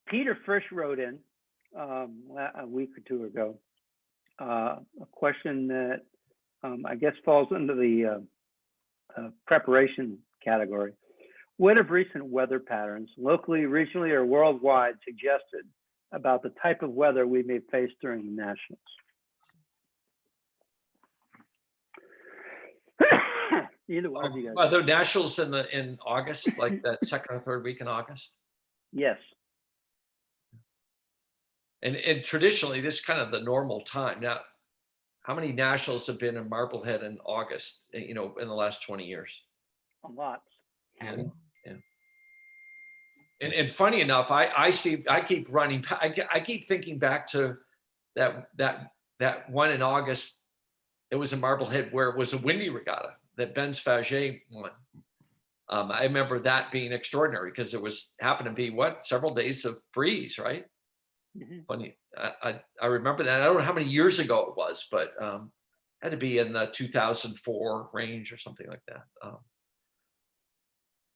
Peter Frisch wrote in a week or two ago a question that I guess falls under the preparation category. What have recent weather patterns, locally, regionally, or worldwide, suggested about the type of weather we may face during the Nationals? Either one of you guys. Are the Nationals in August, like that second or third week in August? Yes. And traditionally, this is kind of the normal time. Now, how many Nationals have been in Marblehead in August, in the last 20 years? A lot. And funny enough, I keep running. I keep thinking back to that one in August. It was in Marblehead where it was a windy regatta that Ben Faget won. I remember that being extraordinary because it happened to be several days of breeze, right? Mm-hmm. Funny. I remember that. I don't know how many years ago it was, but had to be in the 2004 range or something like that.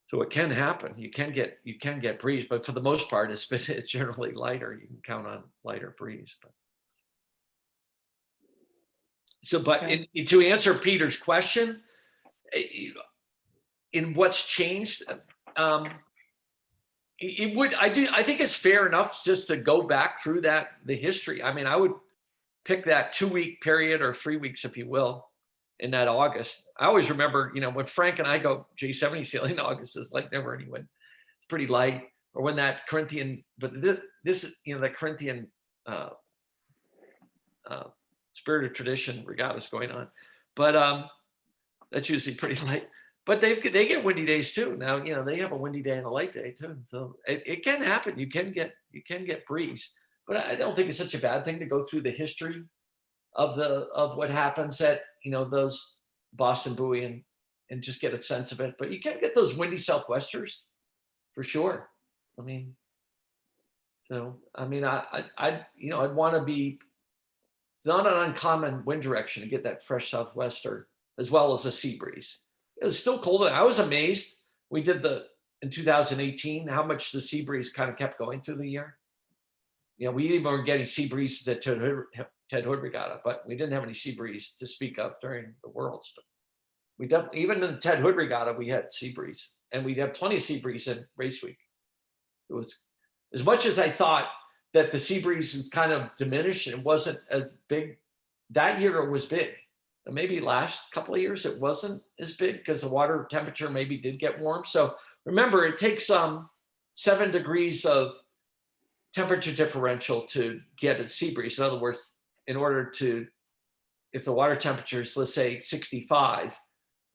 So it can happen. You can get breeze, but for the most part, it's generally lighter. You can count on lighter breeze. To answer Peter's question, in what's changed, I think it's fair enough just to go back through the history. I mean, I would pick that 2-week period or 3 weeks, if you will, in that August. I always remember, when Frank and I go J70 sailing in August, is like never anyone. It's pretty light. Or when that Corinthian, but this is, the Corinthian Spirit of Tradition regatta is going on. But that's usually pretty light. But they get windy days too. Now, they have a windy day and a light day too. So it can happen. You can get breeze. But I don't think it's such a bad thing to go through the history of what happens at those Boston Buoy and just get a sense of it. But you can get those windy southwesters for sure. I'd want to be. It's not an uncommon wind direction to get that fresh southwester as well as a sea breeze. It was still cold. I was amazed. We did in 2018 how much the sea breeze kind of kept going through the year. We even were getting sea breezes at Ted Hood Regatta, but we didn't have any sea breeze to speak of during the Worlds. But we definitely, even in the Ted Hood Regatta, we had sea breeze, and we had plenty of sea breeze in race week. It was as much as I thought that the sea breeze kind of diminished and it wasn't as big that year it was big. And maybe last couple of years it wasn't as big because the water temperature maybe did get warm. So remember, it takes 7 degrees of temperature differential to get a sea breeze. In other words, in order to, if the water temperature is, let's say 65,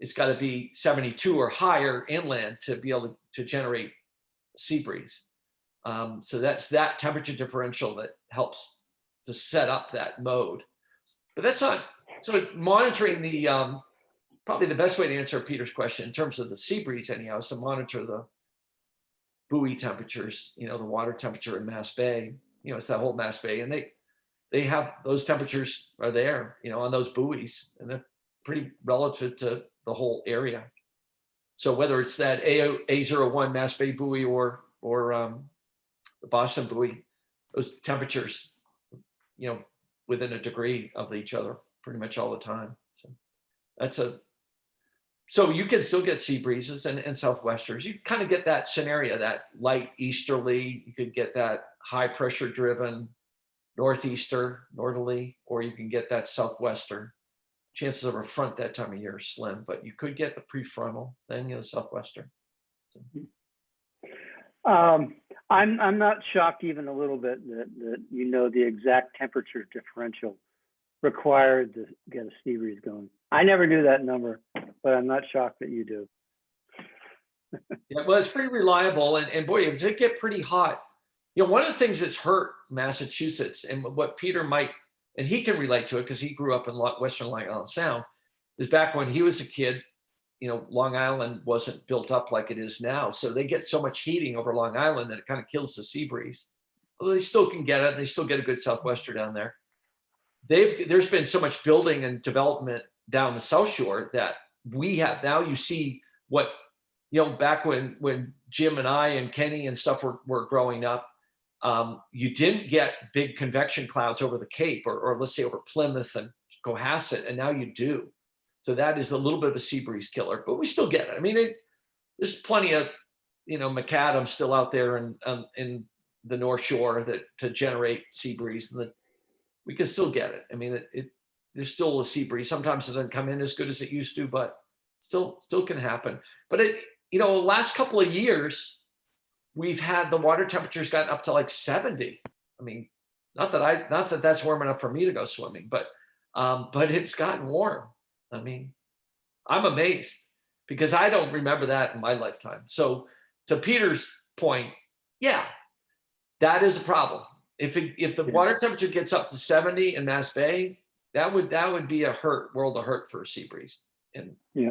it's got to be 72 or higher inland to be able to generate a sea breeze. So that's that temperature differential that helps to set up that mode. But that's not, so monitoring the, probably the best way to answer Peter's question in terms of the sea breeze anyhow, is to monitor the buoy temperatures, the water temperature in Mass Bay, it's that whole Mass Bay, and they have those temperatures are there, on those buoys, and they're pretty relative to the whole area. So whether it's that A01 Mass Bay buoy or the Boston buoy, those temperatures, within a degree of each other pretty much all the time. So so you can still get sea breezes and southwesters. You kind of get that scenario, that light easterly. You could get that high pressure driven northeaster, northerly, or you can get that southwester. Chances of a front that time of year are slim, but you could get the prefrontal thing in the southwestern. So. I'm not shocked even a little bit that the exact temperature differential required to get a sea breeze going. I never knew that number, but I'm not shocked that you do. Yeah, well, it's pretty reliable, and boy, does it get pretty hot. One of the things that's hurt Massachusetts, and what Peter might, and he can relate to it because he grew up in Western Long Island Sound, is back when he was a kid, Long Island wasn't built up like it is now. So they get so much heating over Long Island that it kind of kills the sea breeze. Although they still can get it, and they still get a good southwester down there. There's been so much building and development down the South Shore that we have now. You see what, back when Jim and I and Kenny and stuff were growing up, you didn't get big convection clouds over the Cape or let's say over Plymouth and Cohasset, and now you do. So that is a little bit of a sea breeze killer, but we still get it. I mean, there's plenty of, macadam still out there in the North Shore to generate sea breeze, and we can still get it. I mean, there's still a sea breeze. Sometimes it doesn't come in as good as it used to, but still can happen. But the last couple of years, we've had the water temperatures gotten up to like 70. I mean, not that that's warm enough for me to go swimming, but it's gotten warm. I mean, I'm amazed because I don't remember that in my lifetime. So to Peter's point, yeah, that is a problem. If the water temperature gets up to 70 in Mass Bay, that would be a world of hurt for a sea breeze. Yeah.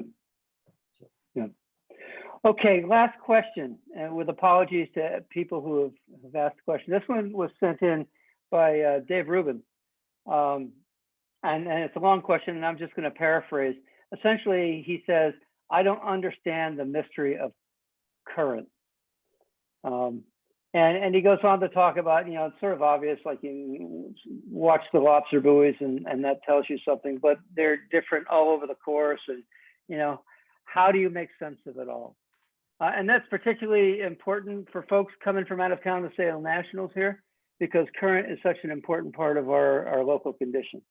Okay, last question, and with apologies to people who have asked the question. This one was sent in by Dave Rubin. And it's a long question, and I'm just going to paraphrase. Essentially, he says, I don't understand the mystery of current. And he goes on to talk about, it's sort of obvious, like you watch the lobster buoys and that tells you something, but they're different all over the course. And, how do you make sense of it all? And that's particularly important for folks coming from out of town to sail nationals here, because current is such an important part of our local condition.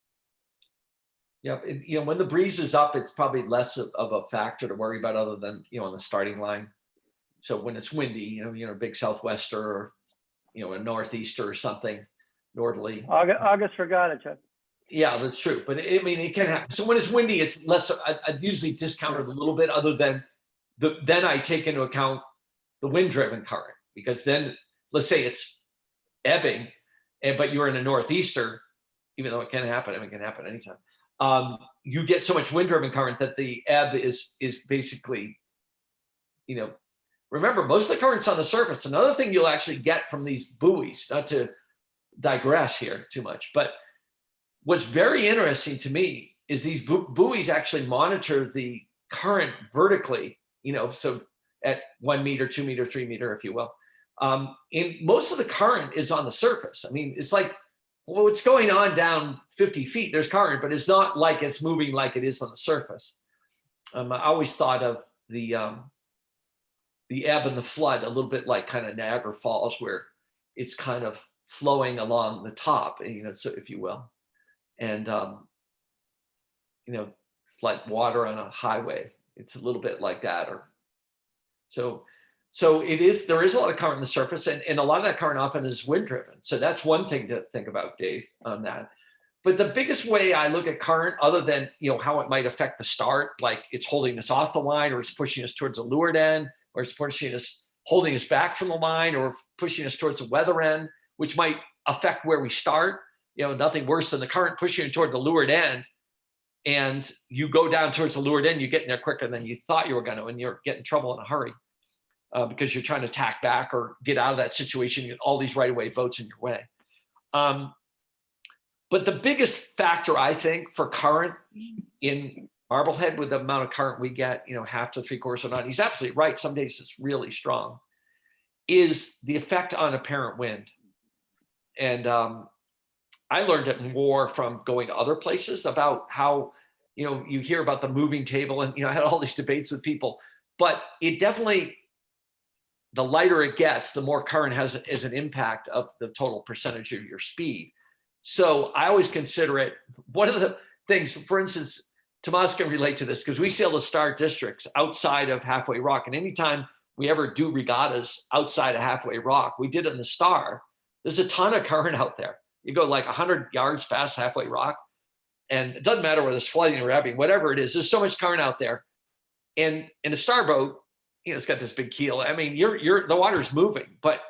Yeah, when the breeze is up, it's probably less of a factor to worry about other than, on the starting line. So when it's windy, a big southwester or, a northeaster or something, northerly. August regatta, Chuck. Yeah, that's true. But it can happen. So when it's windy, it's less, I usually discount it a little bit other than then I take into account the wind driven current, because then let's say it's ebbing, but you're in a northeaster, even though it can happen, it can happen anytime. You get so much wind-driven current that the ebb is basically, remember, most of the current's on the surface. Another thing you'll actually get from these buoys, not to digress here too much, but what's very interesting to me is these buoys actually monitor the current vertically, so at 1 meter, 2 meter, 3 meter, if you will. And most of the current is on the surface. I mean, it's like, well, what's going on down 50 feet, there's current, but it's not like it's moving like it is on the surface. I always thought of the ebb and the flood a little bit like kind of Niagara Falls, where it's kind of flowing along the top, so if you will. And it's like water on a highway. It's a little bit like that. Or so there is a lot of current on the surface, and a lot of that current often is wind driven. So that's one thing to think about, Dave, on that. But the biggest way I look at current, other than how it might affect the start, like it's holding us off the line, or it's pushing us towards the leeward end, or it's holding us back from the line, or pushing us towards the weather end, which might affect where we start. Nothing worse than the current pushing you toward the leeward end, and you go down towards the leeward end, you get in there quicker than you thought you were going to, and you're getting in trouble in a hurry because you're trying to tack back or get out of that situation. You get all these right-of-way boats in your way. But the biggest factor, I think, for current in Marblehead, with the amount of current we get, half to 3/4 of a knot, he's absolutely right. Some days it's really strong, is the effect on apparent wind. And I learned it more from going to other places about how, you hear about the moving table, and, I had all these debates with people, but it definitely, the lighter it gets, the more current is an impact of the total percentage of your speed. So I always consider it, one of the things, for instance, Tomas can relate to this because we sail the Star districts outside of Halfway Rock. And anytime we ever do regattas outside of Halfway Rock, we did it in the Star, there's a ton of current out there. You go like 100 yards past Halfway Rock, and it doesn't matter whether it's flooding or ebbing, whatever it is, there's so much current out there. And in a Star boat, it's got this big keel. I mean, the water's moving, but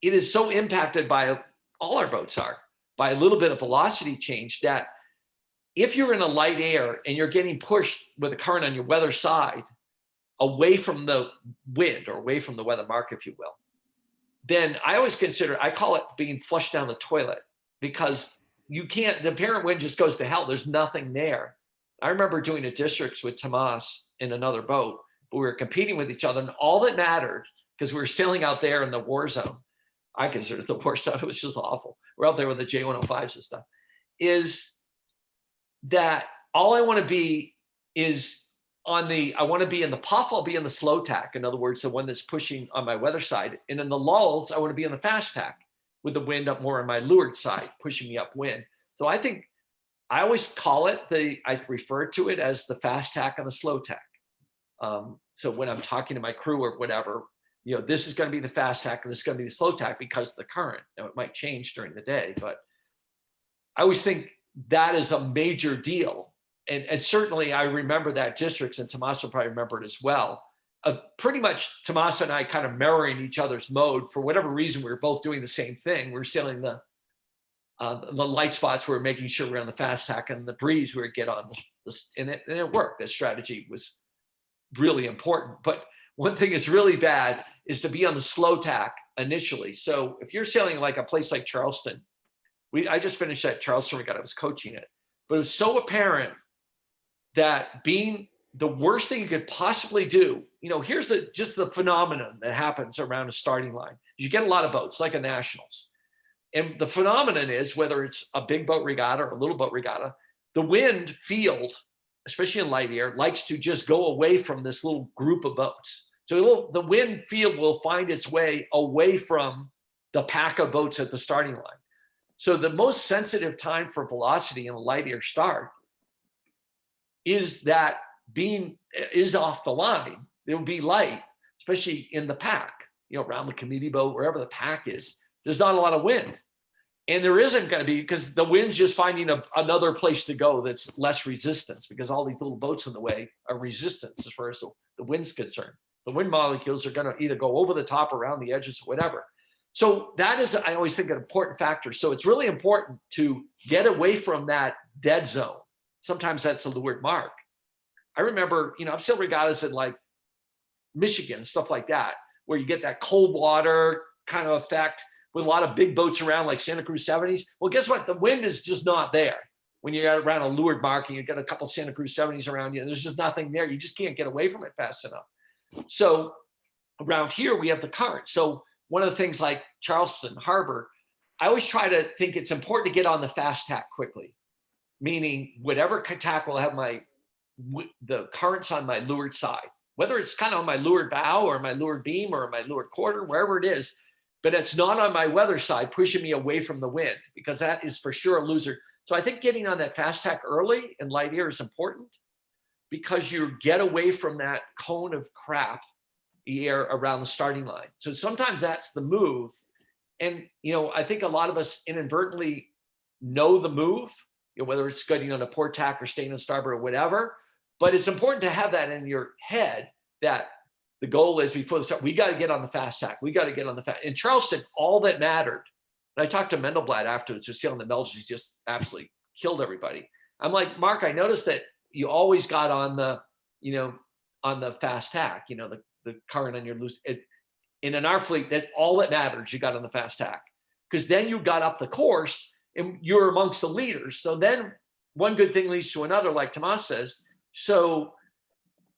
it is so impacted by, all our boats are, by a little bit of velocity change, that if you're in a light air and you're getting pushed with a current on your weather side away from the wind, or away from the weather mark, if you will, then I call it being flushed down the toilet, because the apparent wind just goes to hell. There's nothing there. I remember doing a districts with Tomas in another boat, but we were competing with each other, and all that mattered, because we were sailing out there in the war zone, I consider it the war zone, it was just awful. We're out there with the J105s and stuff, is that all I want to be is I want to be in the puff, I'll be in the slow tack. In other words, the one that's pushing on my weather side. And in the lulls, I want to be in the fast tack with the wind up more on my leeward side, pushing me upwind. So I think I always call it, I refer to it as the fast tack and the slow tack. So when I'm talking to my crew or whatever, this is going to be the fast tack and this is going to be the slow tack because of the current. Now, it might change during the day, but I always think that is a major deal. And certainly I remember that districts, and Tomas will probably remember it as well. Pretty much Tomas and I kind of mirroring each other's mode. For whatever reason, we were both doing the same thing. We were sailing the light spots. We were making sure we were on the fast tack, and the breeze we would get on this, and it worked. That strategy was really important. But one thing is really bad is to be on the slow tack initially. So if you're sailing like a place like Charleston, I just finished that Charleston regatta, I was coaching it, but it was so apparent that being the worst thing you could possibly do, here's just the phenomenon that happens around a starting line. You get a lot of boats, like a Nationals. And the phenomenon is, whether it's a big boat regatta or a little boat regatta, the wind field, especially in light air, likes to just go away from this little group of boats. So the wind field will find its way away from the pack of boats at the starting line. So the most sensitive time for velocity in a light air start is off the line. It will be light, especially in the pack, around the committee boat, wherever the pack is. There's not a lot of wind. And there isn't going to be, because the wind's just finding another place to go that's less resistance, because all these little boats in the way are resistance as far as the wind's concerned. The wind molecules are going to either go over the top, around the edges, or whatever. So that is, I always think, an important factor. So it's really important to get away from that dead zone. Sometimes that's a leeward mark. I remember, I've sailed regattas in like Michigan, stuff like that, where you get that cold water kind of effect with a lot of big boats around, like Santa Cruz 70s. Well, guess what? The wind is just not there. When you're around a leeward mark and you get a couple Santa Cruz 70s around you, there's just nothing there. You just can't get away from it fast enough. So around here, we have the current. So one of the things like Charleston Harbor, I always try to think it's important to get on the fast tack quickly, meaning whatever tack will have the currents on my leeward side, whether it's kind of on my leeward bow or my leeward beam or my leeward quarter, wherever it is, but it's not on my weather side pushing me away from the wind, because that is for sure a loser. So I think getting on that fast tack early in light air is important because you get away from that cone of crap air around the starting line. So sometimes that's the move. And, I think a lot of us inadvertently know the move, whether it's getting on a port tack or staying on starboard or whatever. But it's important to have that in your head that the goal is before the start, we got to get on the fast tack. We got to get on the fast. In Charleston, all that mattered. And I talked to Mendelblad afterwards, just on the Melges just absolutely killed everybody. I'm like, Mark, I noticed that you always got on the, on the fast tack, the current on your loose. And in our fleet, that all that matters, you got on the fast tack. Because then you got up the course and you're amongst the leaders. So then one good thing leads to another, like Tomas says. So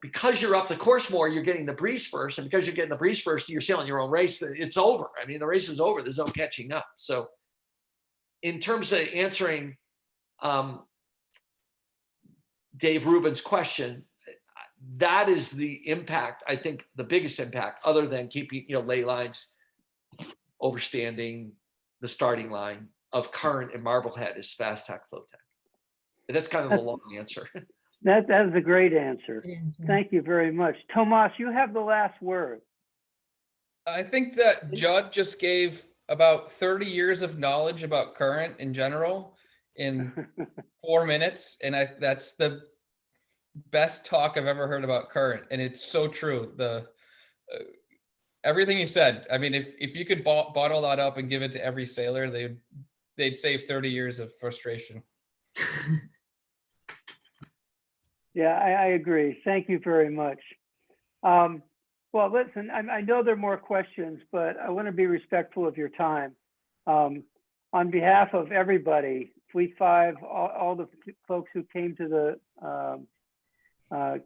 because you're up the course more, you're getting the breeze first. And because you're getting the breeze first, you're sailing your own race. It's over. I mean, the race is over. There's no catching up. So in terms of answering Dave Rubin's question, that is the impact, I think the biggest impact, other than keeping, ley lines, overstanding the starting line of Current and Marblehead is fast tack, flow tack. And that's kind of the long answer. That is a great answer. Good answer. Thank you very much. Tomas, you have the last word. I think that Judd just gave about 30 years of knowledge about Current in general in 4 minutes. And that's the best talk I've ever heard about Current. And it's so true. Everything he said, I mean, if you could bottle that up and give it to every sailor, they'd save 30 years of frustration. Yeah, I agree. Thank you very much. Well, listen, I know there are more questions, but I want to be respectful of your time. On behalf of everybody, Fleet 5, all the folks who came to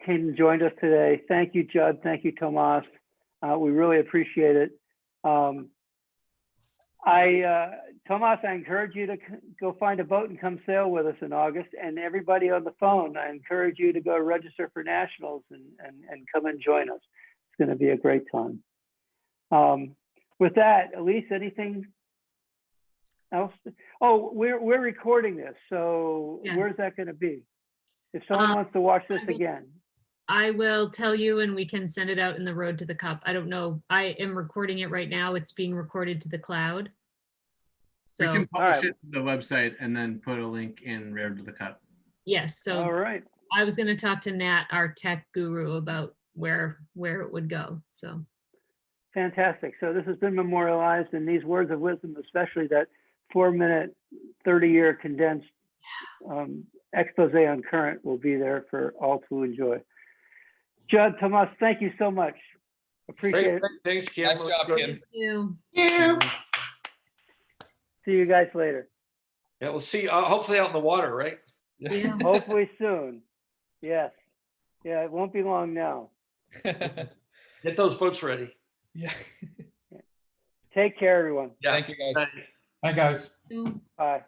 came and joined us today. Thank you, Judd. Thank you, Tomas. We really appreciate it. Tomas, I encourage you to go find a boat and come sail with us in August. And everybody on the phone, I encourage you to go register for nationals and come and join us. It's going to be a great time. With that, Elise, anything else? Oh, we're recording this, so Yes. Where's that going to be? If someone wants to watch this again. I will tell you and we can send it out in the Road to the Cup. I don't know. I am recording it right now. It's being recorded to the cloud. We So, can publish Alright. it to the website and then put a link in Road to the Cup. yes, All so right. I was gonna talk to Nat, our tech guru, about where it would go, so. Fantastic. So this has been memorialized in these words of wisdom, especially that 4-minute, 30-year condensed expose on Current will be there for all to enjoy. Judd, Tomas, thank you so much. Appreciate it. Thanks, Kim. Nice job, Kim. Thank you. See you guys later. Yeah, we'll see. Hopefully out in the water, right? Yeah. Hopefully soon. Yes. Yeah, it won't be long now. Get those boats ready. Yeah. Take care, everyone. Yeah. Thank you, guys. Bye. Hi, guys. Bye.